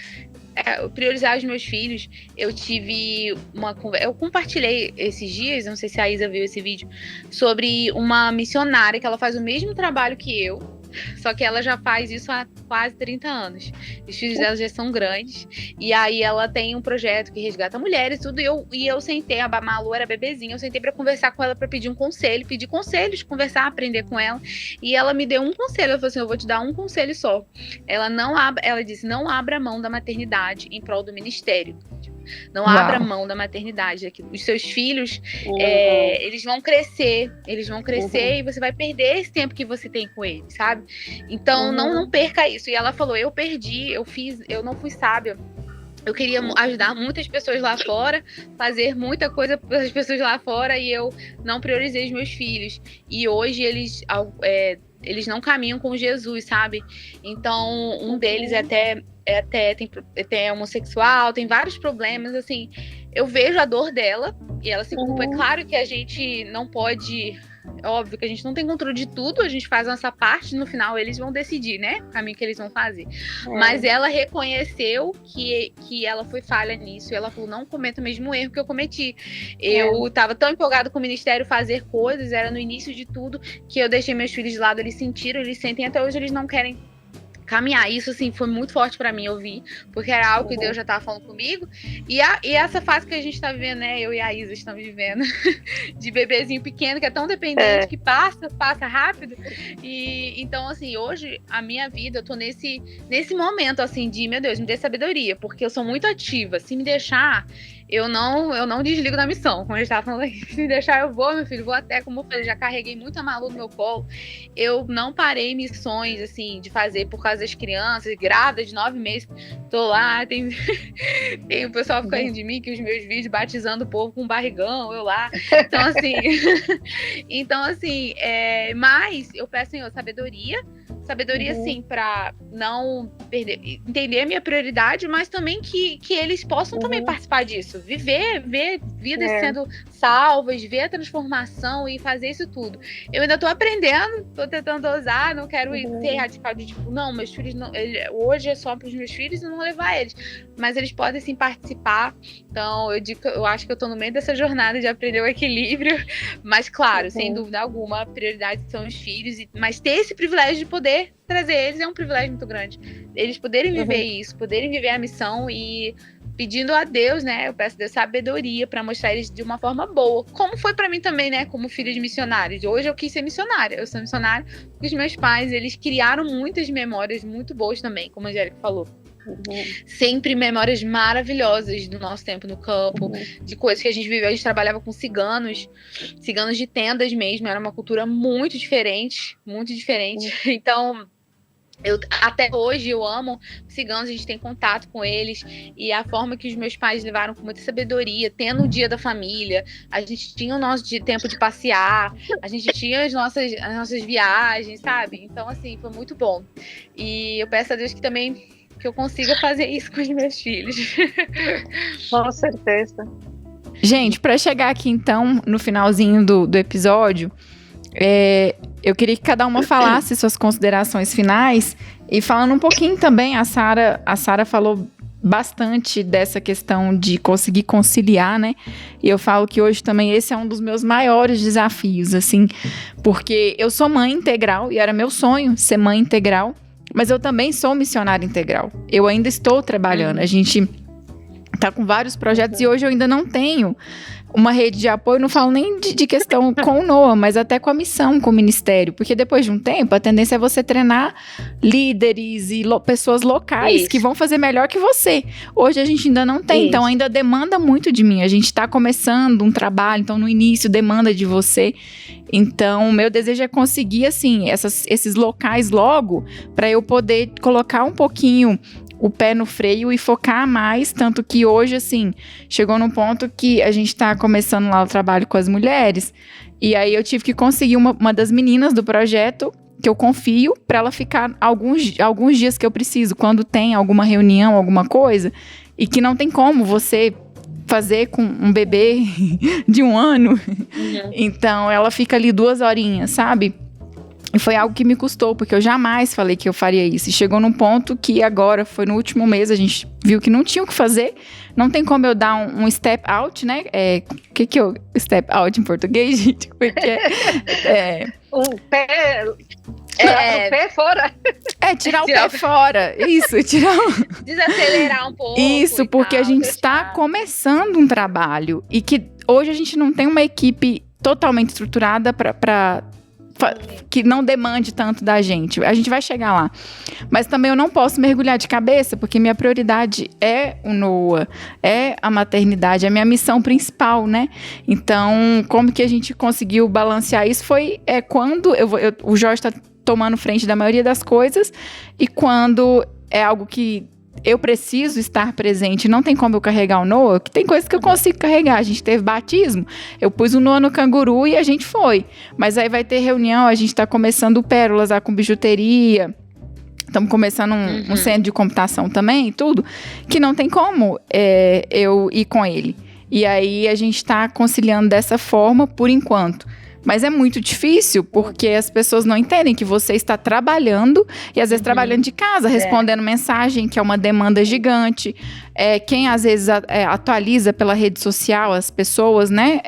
C: priorizar os meus filhos. Eu tive uma conversa, eu compartilhei esses dias, não sei se a Isa viu esse vídeo, sobre uma missionária que ela faz o mesmo trabalho que eu, só que ela já faz isso há quase 30 anos. Os filhos dela já são grandes. E aí ela tem um projeto que resgata mulheres e tudo. E eu sentei, a Malu era bebezinha, eu sentei pra conversar com ela, pra pedir um conselho. Pedir conselhos, conversar, aprender com ela. E ela me deu um conselho. Ela falou assim, eu vou te dar um conselho só. Ela disse, não abra mão da maternidade em prol do ministério. Não abra mão da maternidade. Os seus filhos, eles vão crescer. E você vai perder esse tempo que você tem com eles, sabe? Então, não perca isso. E ela falou, eu não fui sábia. Eu queria ajudar muitas pessoas lá fora, fazer muita coisa para as pessoas lá fora, e eu não priorizei os meus filhos. E hoje eles não caminham com Jesus, sabe? Então, um deles é homossexual, tem vários problemas, assim. Eu vejo a dor dela e ela se culpa. É claro que a gente não pode É óbvio que a gente não tem controle de tudo, a gente faz a nossa parte, no final eles vão decidir, né? O caminho que eles vão fazer. Mas ela reconheceu que ela foi falha nisso, e ela falou, não cometa o mesmo erro que eu cometi. Eu tava tão empolgada com o ministério, fazer coisas, era no início de tudo, que eu deixei meus filhos de lado, eles sentiram, eles sentem, até hoje eles não querem caminhar. Isso, assim, foi muito forte pra mim ouvir, porque era algo que Deus já tava falando comigo. E essa fase que a gente tá vivendo, né, eu e a Isa estamos vivendo, de bebezinho pequeno, que é tão dependente, que passa rápido. E então, assim, hoje, a minha vida, eu tô nesse momento, assim, de, meu Deus, me dê sabedoria, porque eu sou muito ativa. Se me deixar, eu não desligo da missão, como a gente tava falando aqui. Se me deixar, eu vou, meu filho, vou até, como eu falei, já carreguei muita Malu no meu colo. Eu não parei missões, assim, de fazer por causa das crianças, grávida de 9 meses, tô lá, tem o pessoal fica rindo de mim, que os meus vídeos batizando o povo com barrigão, eu lá. Então, assim, mas eu peço, Senhor, sabedoria, sim, pra não perder, entender a minha prioridade, mas também que eles possam também participar disso, ver vidas sendo salvas, ver a transformação e fazer isso tudo. Eu ainda tô aprendendo, tô tentando ousar, não quero ser radical de tipo, não, meus filhos não, hoje é só para os meus filhos e não vou levar eles, mas eles podem sim participar. Então eu acho que eu tô no meio dessa jornada de aprender o equilíbrio, mas claro, sem dúvida alguma, a prioridade são os filhos, mas ter esse privilégio de poder trazer eles é um privilégio muito grande. Eles poderem viver isso, poderem viver a missão, e pedindo a Deus, né, eu peço a Deus sabedoria para mostrar eles de uma forma boa, como foi para mim também, né, como filha de missionários. Hoje eu quis ser missionária, eu sou missionária porque os meus pais, eles criaram muitas memórias muito boas também, como a Angélica falou. Sempre memórias maravilhosas do nosso tempo no campo, de coisas que a gente viveu. A gente trabalhava com ciganos de tendas mesmo, era uma cultura muito diferente. Então, até hoje eu amo ciganos, a gente tem contato com eles, e a forma que os meus pais levaram com muita sabedoria, tendo o dia da família, a gente tinha o nosso tempo de passear, a gente tinha as nossas viagens, sabe? Então, assim, foi muito bom. E eu peço a Deus que eu consiga fazer isso com os meus filhos.
B: Com certeza.
A: Gente, para chegar aqui então, no finalzinho do episódio, eu queria que cada uma falasse suas considerações finais, e falando um pouquinho também, a Sara falou bastante dessa questão de conseguir conciliar, né? E eu falo que hoje também esse é um dos meus maiores desafios, assim, porque eu sou mãe integral e era meu sonho ser mãe integral, mas eu também sou missionária integral. Eu ainda estou trabalhando, a gente tá com vários projetos, e hoje eu ainda não tenho uma rede de apoio, não falo nem de questão com o Noah, mas até com a missão, com o ministério, porque depois de um tempo, a tendência é você treinar líderes e pessoas locais que vão fazer melhor que você. Hoje a gente ainda não tem, então ainda demanda muito de mim. A gente tá começando um trabalho, então no início demanda de você. Então, o meu desejo é conseguir, assim, esses locais logo, para eu poder colocar um pouquinho o pé no freio e focar mais, tanto que hoje, assim, chegou num ponto que a gente tá começando lá o trabalho com as mulheres, e aí eu tive que conseguir uma das meninas do projeto, que eu confio, para ela ficar alguns dias que eu preciso, quando tem alguma reunião, alguma coisa, e que não tem como você fazer com um bebê de 1 ano. Então, ela fica ali 2 horinhas, sabe? E foi algo que me custou, porque eu jamais falei que eu faria isso. E chegou num ponto que agora, foi no último mês, a gente viu que não tinha o que fazer. Não tem como eu dar um step out, né? O que é o step out em português, gente? Porque
B: um pé... Tirar o pé fora.
A: Tirar o pé fora. Isso,
C: desacelerar um pouco.
A: Isso, porque a gente está começando um trabalho. E que hoje a gente não tem uma equipe totalmente estruturada que não demande tanto da gente. A gente vai chegar lá. Mas também eu não posso mergulhar de cabeça, porque minha prioridade é o Noah, é a maternidade, é a minha missão principal, né? Então, como que a gente conseguiu balancear isso foi quando o Jorge está tomando frente da maioria das coisas, e quando é algo que eu preciso estar presente, não tem como eu carregar o Noah, que tem coisas que eu consigo carregar. A gente teve batismo, eu pus o Noah no canguru e a gente foi. Mas aí vai ter reunião, a gente tá começando o Pérolas lá com bijuteria, estamos começando um centro de computação também, tudo, que não tem como eu ir com ele. E aí a gente tá conciliando dessa forma por enquanto. Mas é muito difícil, porque as pessoas não entendem que você está trabalhando, e às vezes trabalhando de casa, respondendo mensagem, que é uma demanda gigante. Quem às vezes atualiza pela rede social as pessoas, né?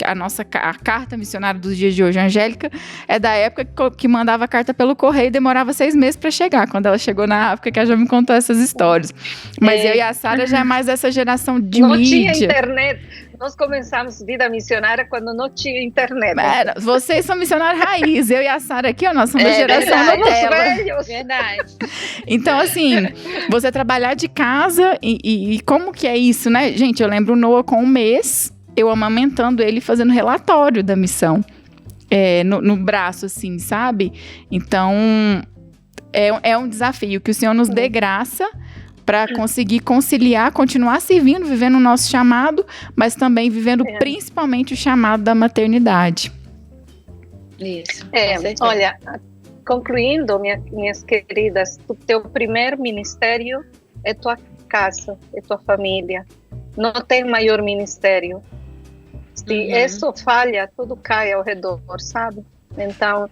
A: A carta missionária dos dias de hoje, a Angélica, é da época que mandava a carta pelo correio e demorava 6 meses para chegar. Quando ela chegou na África, que ela já me contou essas histórias. Mas eu e a Sara já é mais essa geração de
B: não
A: mídia.
B: Não tinha internet. Nós começamos vida missionária quando não tinha internet.
A: Vocês são missionários raiz. Eu e a Sara aqui, nós somos da geração Nutella.
C: Verdade.
A: Então, assim, você trabalhar de casa e como que é isso, né? Gente, eu lembro o Noah com 1 mês, eu amamentando ele, fazendo relatório da missão. No braço, assim, sabe? Então, é um desafio que o Senhor nos dê graça para conseguir conciliar, continuar servindo, vivendo o nosso chamado, mas também vivendo principalmente o chamado da maternidade.
C: Isso.
B: Olha, concluindo, minhas queridas, o teu primeiro ministério é tua casa, é tua família. Não tem maior ministério. Se isso falha, tudo cai ao redor, sabe? Então,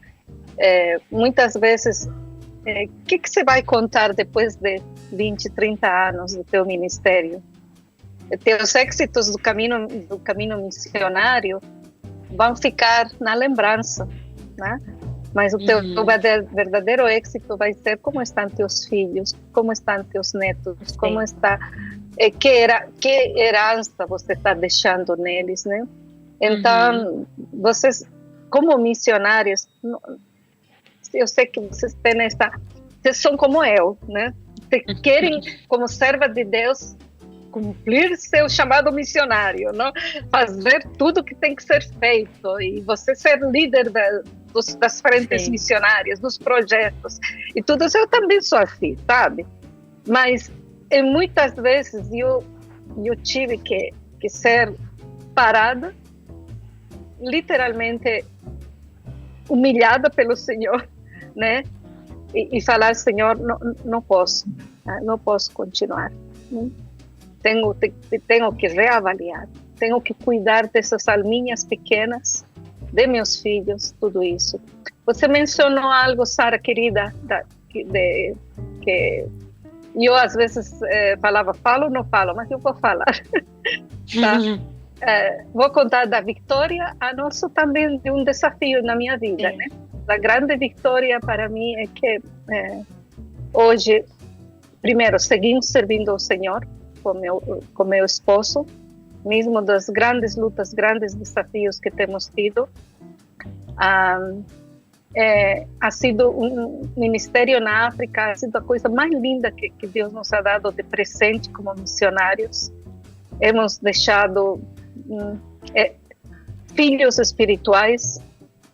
B: muitas vezes, o que você vai contar depois de 20, 30 anos do teu ministério? Teus êxitos do caminho missionário vão ficar na lembrança, né? Mas o teu verdadeiro êxito vai ser como estão teus filhos, como estão teus netos, como está, que herança você está deixando neles, né? Então, vocês, como missionários, eu sei que vocês têm vocês são como eu, né? Querem, como serva de Deus, cumprir seu chamado missionário, não? Fazer tudo que tem que ser feito e você ser líder das frentes missionárias, dos projetos e tudo isso. Eu também sou assim, sabe? Mas muitas vezes eu tive que ser parada, literalmente humilhada pelo Senhor, né? E falar, Senhor, não posso continuar. Tenho que reavaliar, tenho que cuidar dessas alminhas pequenas, de meus filhos, tudo isso. Você mencionou algo, Sara, querida, que eu às vezes falava, falo ou não falo, mas eu vou falar. Tá? Vou contar da vitória, a nosso também de um desafio na minha vida, né? A grande vitória para mim é que hoje, primeiro, seguimos servindo ao Senhor com meu esposo, mesmo das grandes lutas, grandes desafios que temos tido. Ha sido um ministério na África, ha sido a coisa mais linda que Deus nos ha dado de presente como missionários. Hemos deixado filhos espirituais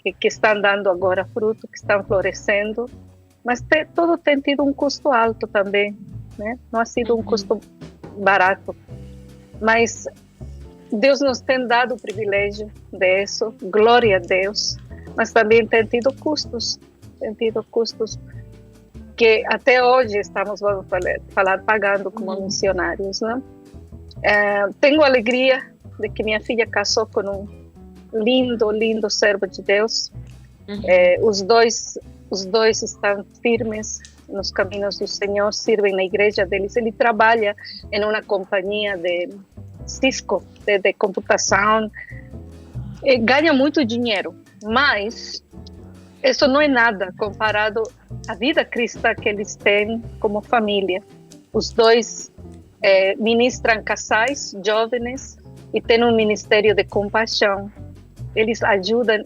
B: que estão dando agora fruto, que estão florescendo, mas tudo tem tido um custo alto também, né? Não ha sido um custo barato, mas Deus nos tem dado o privilégio disso, glória a Deus, mas também tem tido custos que até hoje estamos, vamos falar, pagando como missionários, né? Tenho alegria de que minha filha casou com um lindo servo de Deus. Os dois estão firmes nos caminhos do Senhor, servem na igreja deles. Ele trabalha em uma companhia de Cisco, de computação, ganha muito dinheiro, mas isso não é nada comparado à vida cristã que eles têm como família. Os dois ministram casais jovens e têm um ministério de compaixão. Eles ajudam,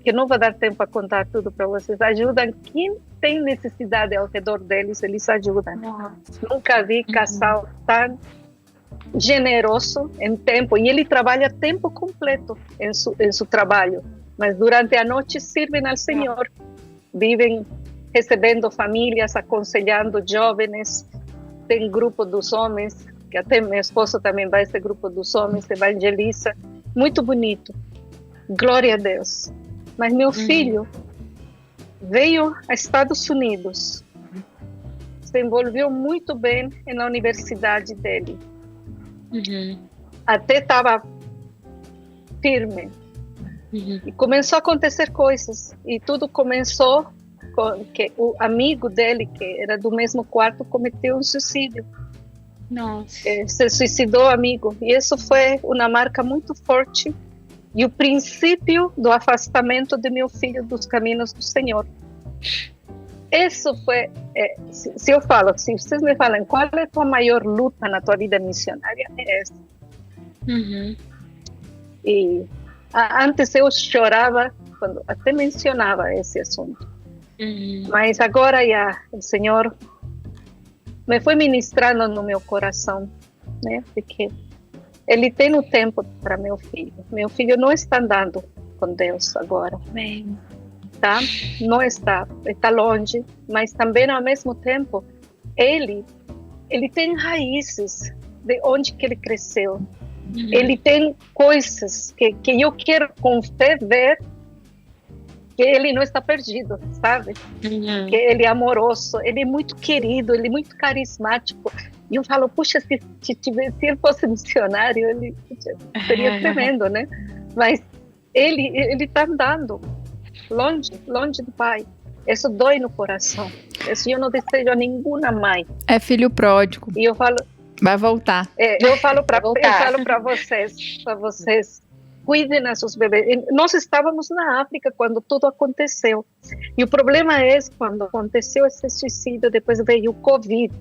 B: que não vou dar tempo a contar tudo para vocês, ajudam quem tem necessidade ao redor deles, eles ajudam. Nunca vi casal tão generoso em tempo, e ele trabalha tempo completo em seu trabalho, mas durante a noite servem ao Senhor, vivem recebendo famílias, aconselhando jovens. Tem grupo dos homens, que até meu esposo também vai a esse grupo dos homens, evangeliza, muito bonito. Glória a Deus. Mas meu filho veio a Estados Unidos, se envolveu muito bem na universidade dele. Até estava firme, E começou a acontecer coisas. E tudo começou com que o amigo dele, que era do mesmo quarto, cometeu um suicídio.
C: Nossa.
B: Se suicidou, amigo. E isso foi uma marca muito forte e o princípio do afastamento de meu filho dos caminhos do Senhor. Isso foi, se eu falo, se vocês me falam qual é a tua maior luta na tua vida missionária, é essa. E antes eu chorava quando até mencionava esse assunto. Mas agora já o Senhor me foi ministrando no meu coração, né? Porque Ele tem o tempo para meu filho. Meu filho não está andando com Deus agora.
C: Amém.
B: Tá? Não está longe, mas também ao mesmo tempo ele tem raízes de onde que ele cresceu. Ele tem coisas que eu quero com fé ver que ele não está perdido, sabe? Que ele é amoroso, ele é muito querido, ele é muito carismático. E eu falo, puxa, se ele fosse missionário, ele seria tremendo, né? Mas ele está andando longe do pai. Isso dói no coração. Isso eu não desejo a nenhuma mãe.
A: É filho pródigo.
B: E eu falo,
A: vai voltar.
B: Eu falo para vocês, cuidem dos seus bebês. Nós estávamos na África quando tudo aconteceu. E o problema é quando aconteceu esse suicídio, depois veio o Covid.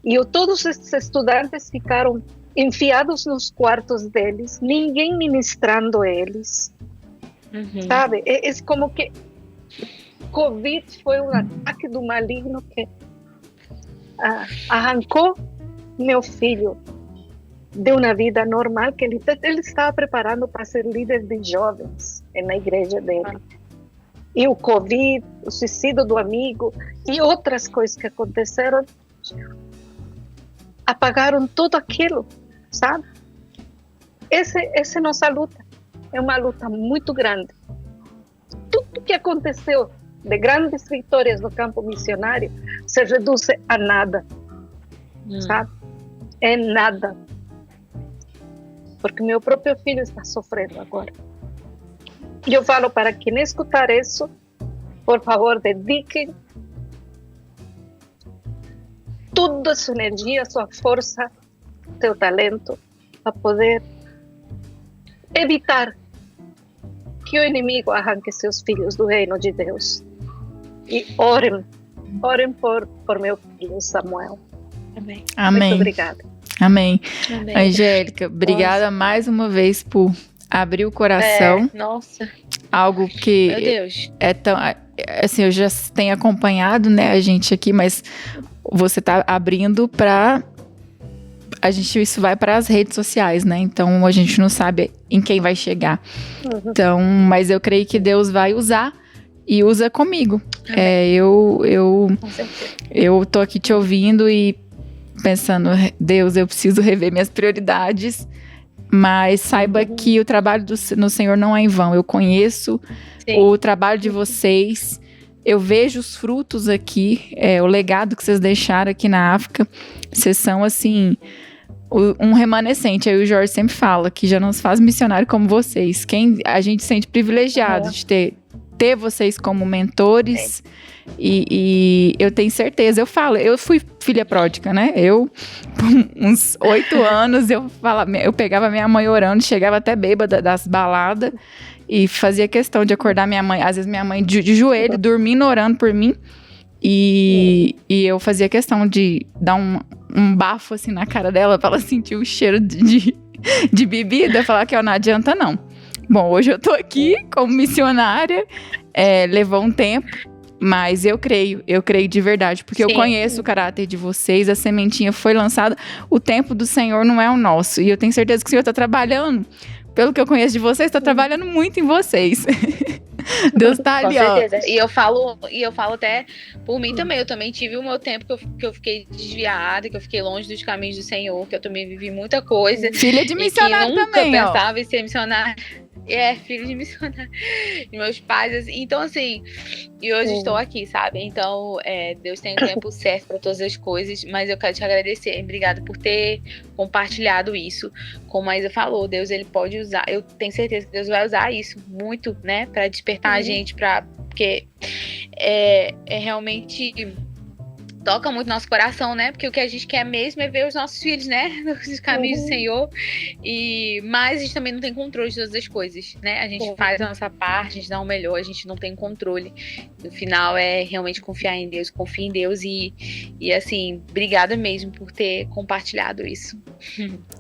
B: E todos esses estudantes ficaram enfiados nos quartos deles, ninguém ministrando eles. Sabe? É como que Covid foi um ataque do maligno que arrancou meu filho de uma vida normal que ele estava preparando para ser líder de jovens na igreja dele. E o Covid, o suicídio do amigo e outras coisas que aconteceram apagaram tudo aquilo, sabe? Essa é nossa luta. É uma luta muito grande. Tudo que aconteceu de grandes vitórias no campo missionário se reduz a nada, sabe? É nada. Porque meu próprio filho está sofrendo agora. E eu falo para quem escutar isso, por favor, dediquem toda a sua energia, sua força, seu talento, para poder evitar que o inimigo arranque seus filhos do reino de Deus. E orem por meu filho Samuel.
C: Amém.
A: Amém.
B: Muito obrigada.
A: Amém.
C: Amém.
A: Angélica, obrigada mais uma vez por abrir o coração.
C: Nossa.
A: Algo que
C: Meu Deus.
A: é tão... Assim, eu já tenho acompanhado, né, a gente aqui, mas você tá abrindo para... Isso vai para as redes sociais, né? Então, a gente não sabe em quem vai chegar. Então, mas eu creio que Deus vai usar e usa comigo.
C: Com certeza.
A: Eu tô aqui te ouvindo e pensando, Deus, eu preciso rever minhas prioridades, mas saiba que o trabalho no Senhor não é em vão. Eu conheço o trabalho de vocês, eu vejo os frutos aqui, o legado que vocês deixaram aqui na África. Vocês são, assim, um remanescente. Aí o Jorge sempre fala que já não se faz missionário como vocês. A gente se sente privilegiado de ter vocês como mentores. E eu tenho certeza, eu fui filha pródiga, né? Eu, com uns 8 anos, eu pegava minha mãe orando, chegava até bêbada das baladas e fazia questão de acordar minha mãe, às vezes minha mãe de joelho, dormindo, orando por mim. E eu fazia questão de dar um bafo assim na cara dela pra ela sentir o cheiro de bebida, falar que não adianta não. Bom, hoje eu tô aqui como missionária, levou um tempo, mas eu creio de verdade, porque eu conheço o caráter de vocês, a sementinha foi lançada, o tempo do Senhor não é o nosso, e eu tenho certeza que o Senhor tá trabalhando, pelo que eu conheço de vocês, tá trabalhando muito em vocês. Deus tá ali, ó.
C: Com certeza. E eu falo até por mim também. Eu também tive o meu tempo que eu fiquei desviada, que eu fiquei longe dos caminhos do Senhor, que eu também vivi muita coisa.
A: Filha de missionário
C: e que nunca
A: também,
C: pensava em ser missionária. filho de missionário, de meus pais, assim. Então, assim, e hoje estou aqui, sabe? Então, Deus tem o tempo certo para todas as coisas, mas eu quero te agradecer. Obrigada por ter compartilhado isso. Como a Isa falou, Deus, ele pode usar, eu tenho certeza que Deus vai usar isso muito, né, para despertar a gente, porque é realmente toca muito nosso coração, né? Porque o que a gente quer mesmo é ver os nossos filhos, né? Nos caminhos do Senhor. Mas a gente também não tem controle de todas as coisas, né? A gente faz a nossa parte, a gente dá o melhor, a gente não tem controle. No final é realmente confiar em Deus, confia em Deus e assim, obrigada mesmo por ter compartilhado isso.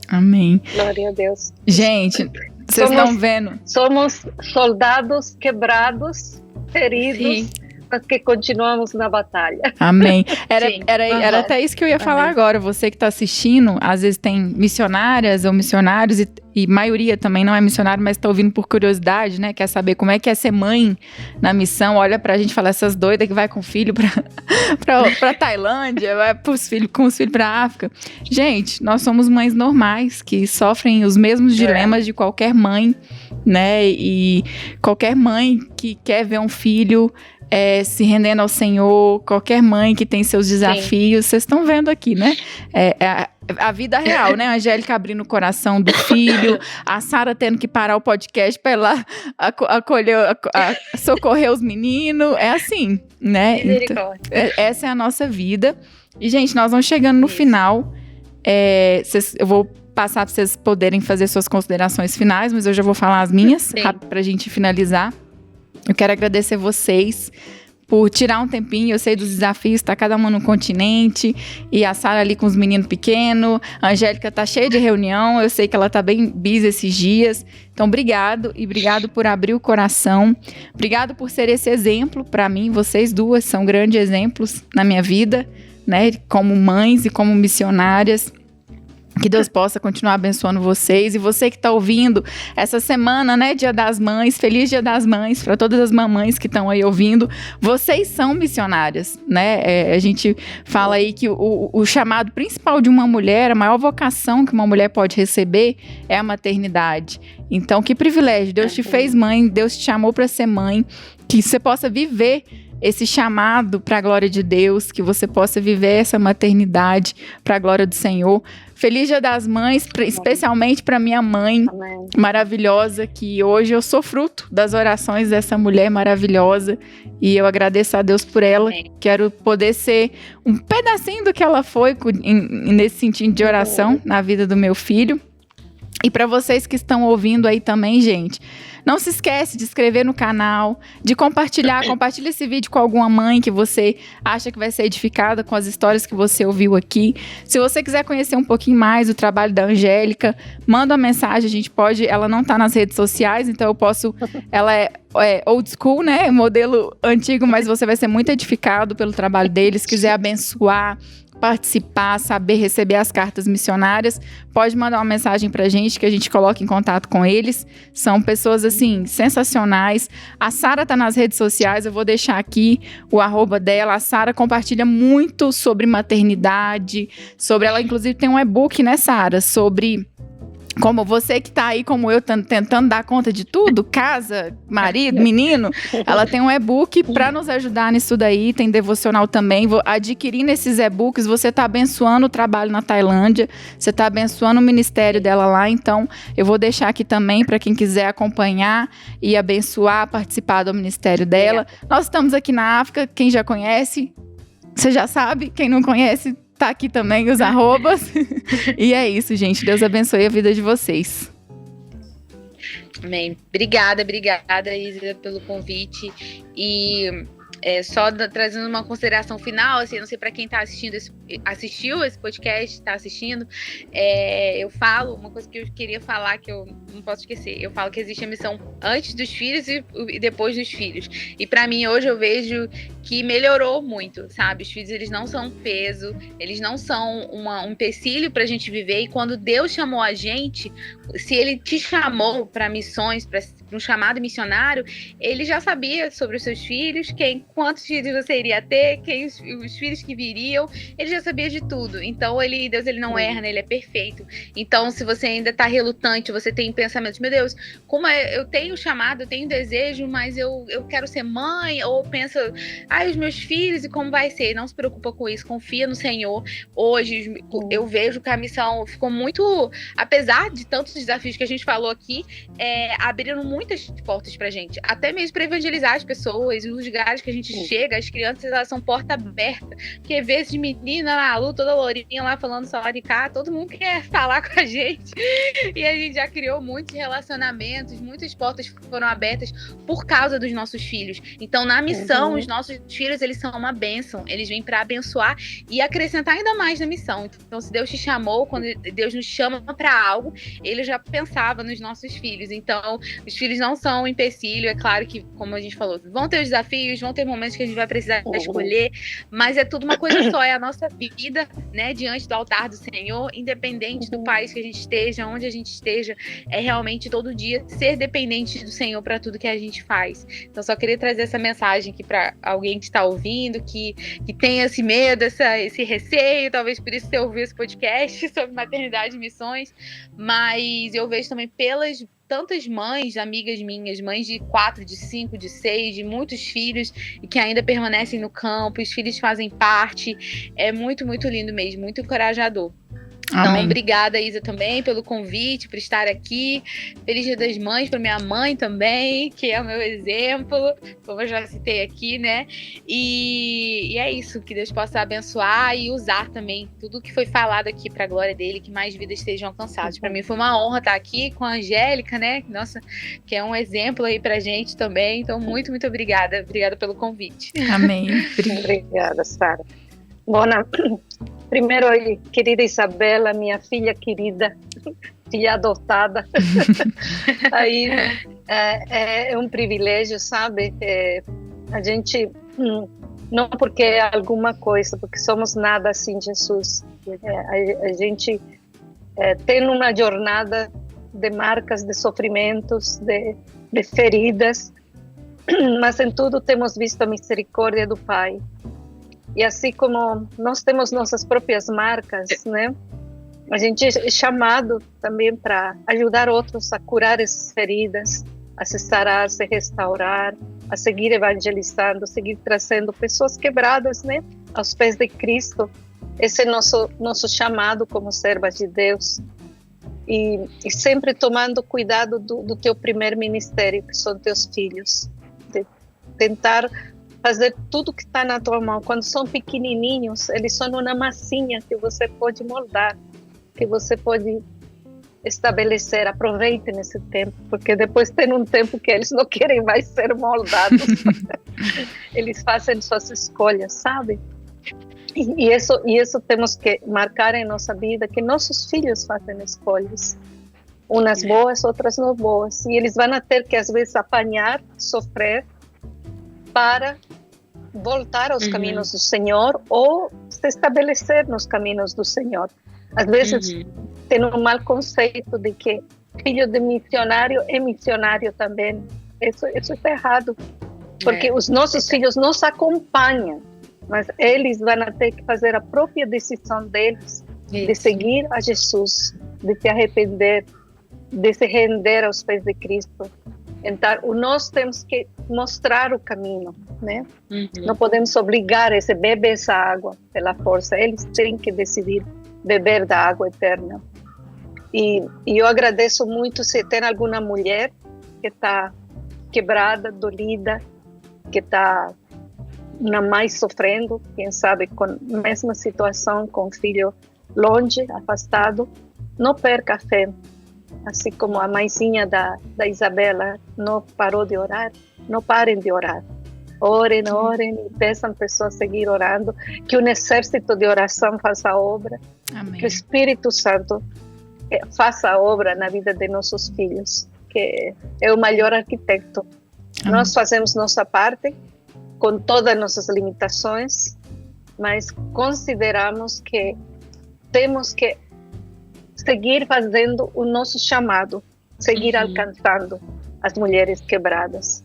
A: Amém.
B: Glória a Deus.
A: Gente, vocês estão vendo?
B: Somos soldados quebrados, feridos. Sim. Mas que continuamos na batalha.
A: Amém. Era até isso que eu ia falar agora. Você que está assistindo, às vezes tem missionárias ou missionários, e maioria também não é missionário, mas está ouvindo por curiosidade, né? Quer saber como é que é ser mãe na missão. Olha pra gente falar, essas doidas que vai com o filho pra Tailândia, vai com os filhos pra África. Gente, nós somos mães normais, que sofrem os mesmos dilemas de qualquer mãe, né? E qualquer mãe que quer ver um filho se rendendo ao Senhor, qualquer mãe que tem seus desafios, vocês estão vendo aqui, né? A vida real, né? A Angélica abrindo o coração do filho, a Sara tendo que parar o podcast para ir lá socorrer os meninos, é assim, né? Então, essa é a nossa vida. E, gente, nós vamos chegando no final. Eu vou passar para vocês poderem fazer suas considerações finais, mas eu já vou falar as minhas, rápido, para a gente finalizar. Eu quero agradecer vocês por tirar um tempinho. Eu sei dos desafios, tá cada uma no continente, e a Sara ali com os meninos pequenos, a Angélica tá cheia de reunião, eu sei que ela tá bem busy esses dias. Então, obrigado, e obrigado por abrir o coração. Obrigado por ser esse exemplo para mim. Vocês duas são grandes exemplos na minha vida, né? Como mães e como missionárias. Que Deus possa continuar abençoando vocês. E você que está ouvindo essa semana, né, Dia das Mães, feliz Dia das Mães para todas as mamães que estão aí ouvindo. Vocês são missionárias, né? A gente fala aí que o chamado principal de uma mulher, a maior vocação que uma mulher pode receber é a maternidade. Então, que privilégio. Deus te fez mãe, Deus te chamou para ser mãe, que você possa viver esse chamado para a glória de Deus, que você possa viver essa maternidade para a glória do Senhor. Feliz Dia das Mães, especialmente para minha mãe maravilhosa, que hoje eu sou fruto das orações dessa mulher maravilhosa, e eu agradeço a Deus por ela. Quero poder ser um pedacinho do que ela foi nesse sentido de oração na vida do meu filho. E para vocês que estão ouvindo aí também, gente, não se esquece de se inscrever no canal, de compartilha esse vídeo com alguma mãe que você acha que vai ser edificada com as histórias que você ouviu aqui. Se você quiser conhecer um pouquinho mais do trabalho da Angélica, manda uma mensagem, a gente pode, ela não tá nas redes sociais, então eu posso, ela é old school, né, modelo antigo, mas você vai ser muito edificado pelo trabalho deles. Se quiser abençoar, participar, saber receber as cartas missionárias, pode mandar uma mensagem pra gente que a gente coloca em contato com eles. São pessoas, assim, sensacionais. A Sara tá nas redes sociais, eu vou deixar aqui o @, dela. A Sara compartilha muito sobre maternidade, ela inclusive tem um e-book, né, Sara, sobre como você que tá aí, como eu, tentando dar conta de tudo, casa, marido, menino, ela tem um e-book para nos ajudar nisso daí, tem devocional também. Adquirindo esses e-books, você tá abençoando o trabalho na Tailândia, você tá abençoando o ministério dela lá, então eu vou deixar aqui também para quem quiser acompanhar e abençoar, participar do ministério dela. Nós estamos aqui na África, quem já conhece, você já sabe, quem não conhece, tá aqui também os arrobas. E é isso, gente. Deus abençoe a vida de vocês.
C: Amém. Obrigada, Isa, pelo convite. E só trazendo uma consideração final, assim, não sei para quem tá assistiu esse podcast, tá assistindo, eu falo uma coisa que eu queria falar, que eu não posso esquecer. Eu falo que existe a missão antes dos filhos e depois dos filhos. E para mim, hoje, eu vejo que melhorou muito, sabe? Os filhos, eles não são um peso, eles não são um empecilho pra gente viver. E quando Deus chamou a gente, se Ele te chamou para missões, um chamado missionário, ele já sabia sobre os seus filhos, quantos filhos você iria ter, os filhos que viriam, ele já sabia de tudo. Então Deus ele não erra, né? Ele é perfeito. Então, se você ainda está relutante, você tem pensamentos, meu Deus, eu tenho chamado, eu tenho desejo, mas eu quero ser mãe, ou pensa, os meus filhos e como vai ser? Não se preocupa com isso, confia no Senhor. Hoje eu vejo que a missão ficou muito, apesar de tantos desafios que a gente falou aqui, abriram muitas portas pra gente, até mesmo para evangelizar as pessoas, os lugares que a gente chega, as crianças, elas são porta aberta, porque vê esses meninas lá, a Lu, toda lourinha lá falando só de cá, todo mundo quer falar com a gente, e a gente já criou muitos relacionamentos, muitas portas foram abertas por causa dos nossos filhos. Então, na missão, os nossos filhos, eles são uma bênção, eles vêm para abençoar e acrescentar ainda mais na missão. Então, se Deus te chamou, quando Deus nos chama para algo, ele já pensava nos nossos filhos. Então, os filhos não são um empecilho. É claro que, como a gente falou, vão ter os desafios, vão ter momentos que a gente vai precisar escolher, mas é tudo uma coisa só, é a nossa vida, né, diante do altar do Senhor, independente do país que a gente esteja, onde a gente esteja, é realmente todo dia ser dependente do Senhor para tudo que a gente faz. Então, só queria trazer essa mensagem aqui para alguém que está ouvindo, que tem esse medo, esse receio, talvez por isso você ouviu esse podcast sobre maternidade e missões, mas eu vejo também pelas tantas mães, amigas minhas, mães de 4, de 5, de 6, de muitos filhos, e que ainda permanecem no campo, os filhos fazem parte, é muito, muito lindo mesmo, muito encorajador. Então,
A: Amém.
C: Obrigada, Isa, também pelo convite, por estar aqui. Feliz Dia das Mães para minha mãe também, que é o meu exemplo, como eu já citei aqui, né? E é isso, que Deus possa abençoar e usar também tudo que foi falado aqui para a glória dele, que mais vidas estejam alcançadas. Para mim foi uma honra estar aqui com a Angélica, né? Nossa, que é um exemplo aí pra gente também. Então, muito, muito obrigada. Obrigada pelo convite.
A: Amém.
B: Obrigada, Sara. Bona, primeiro, querida Isabela, minha filha querida, filha adotada. Aí é um privilégio, sabe? A gente, não porque é alguma coisa, porque somos nada sem Jesus. A gente tem uma jornada de marcas, de sofrimentos, de feridas, mas em tudo temos visto a misericórdia do Pai. E assim como nós temos nossas próprias marcas, né? A gente é chamado também para ajudar outros a curar essas feridas, a se sarar, a se restaurar, a seguir evangelizando, a seguir trazendo pessoas quebradas, né, aos pés de Cristo. Esse é nosso chamado como servas de Deus. E sempre tomando cuidado do teu primeiro ministério, que são teus filhos. De tentar fazer tudo que está na tua mão. Quando são pequenininhos, eles são uma massinha que você pode moldar, que você pode estabelecer. Aproveite nesse tempo, porque depois tem um tempo que eles não querem mais ser moldados. Eles fazem suas escolhas, sabe? E isso temos que marcar em nossa vida, que nossos filhos fazem escolhas. Umas boas, outras não boas. E eles vão ter que, às vezes, apanhar, sofrer, para voltar aos caminhos do Senhor ou se estabelecer nos caminhos do Senhor. Às vezes tem um mau conceito de que filho de missionário é missionário também. Isso é errado, porque os nossos filhos nos acompanham, mas eles vão ter que fazer a própria decisão deles de seguir a Jesus, de se arrepender, de se render aos pés de Cristo. Então, nós temos que mostrar o caminho, né? Não podemos obrigar esse beber essa água pela força. Eles têm que decidir beber da água eterna. E eu agradeço muito se tem alguma mulher que está quebrada, dolida, que está mais sofrendo, quem sabe com a mesma situação, com o filho longe, afastado. Não perca a fé. Assim como a mãezinha da Isabela não parou de orar, não parem de orar. Orem e peçam pessoas a seguir orando, que um exército de oração faça a obra. Amém. Que o Espírito Santo faça a obra na vida de nossos filhos, que é o maior arquiteto. Amém. Nós fazemos nossa parte, com todas as nossas limitações, mas consideramos que temos que seguir fazendo o nosso chamado, seguir alcançando. as mulheres quebradas.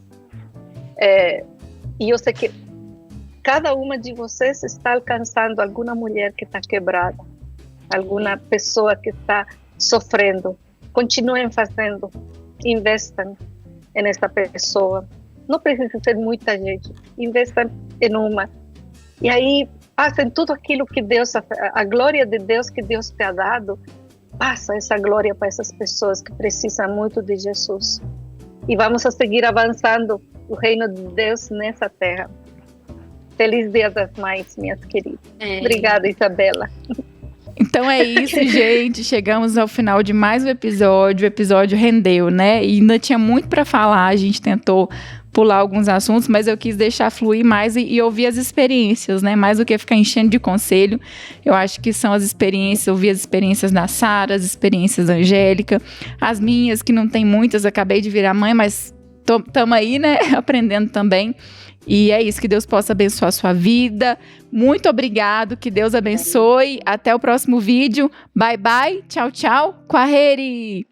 B: E eu sei que cada uma de vocês está alcançando alguma mulher que está quebrada, alguma pessoa que está sofrendo. Continuem fazendo, investam nessa pessoa. Não precisa ser muita gente, investam em uma. E aí, passem tudo aquilo que Deus, a glória de Deus que Deus te ha dado, passa essa glória para essas pessoas que precisam muito de Jesus. E vamos a seguir avançando o reino de Deus nessa terra. Feliz Dia das Mães, minhas queridas. Obrigada, Isabela.
A: Então é isso, gente. Chegamos ao final de mais um episódio. O episódio rendeu, né? E ainda tinha muito para falar. A gente tentou pular alguns assuntos, mas eu quis deixar fluir mais e ouvir as experiências, né? Mais do que ficar enchendo de conselho. Eu acho que são as experiências, ouvir as experiências da Sara, as experiências da Angélica, as minhas, que não tem muitas, acabei de virar mãe, mas estamos aí, né? Aprendendo também. E é isso, que Deus possa abençoar a sua vida. Muito obrigado, que Deus abençoe. Até o próximo vídeo. Bye, bye. Tchau, tchau. Quaheri!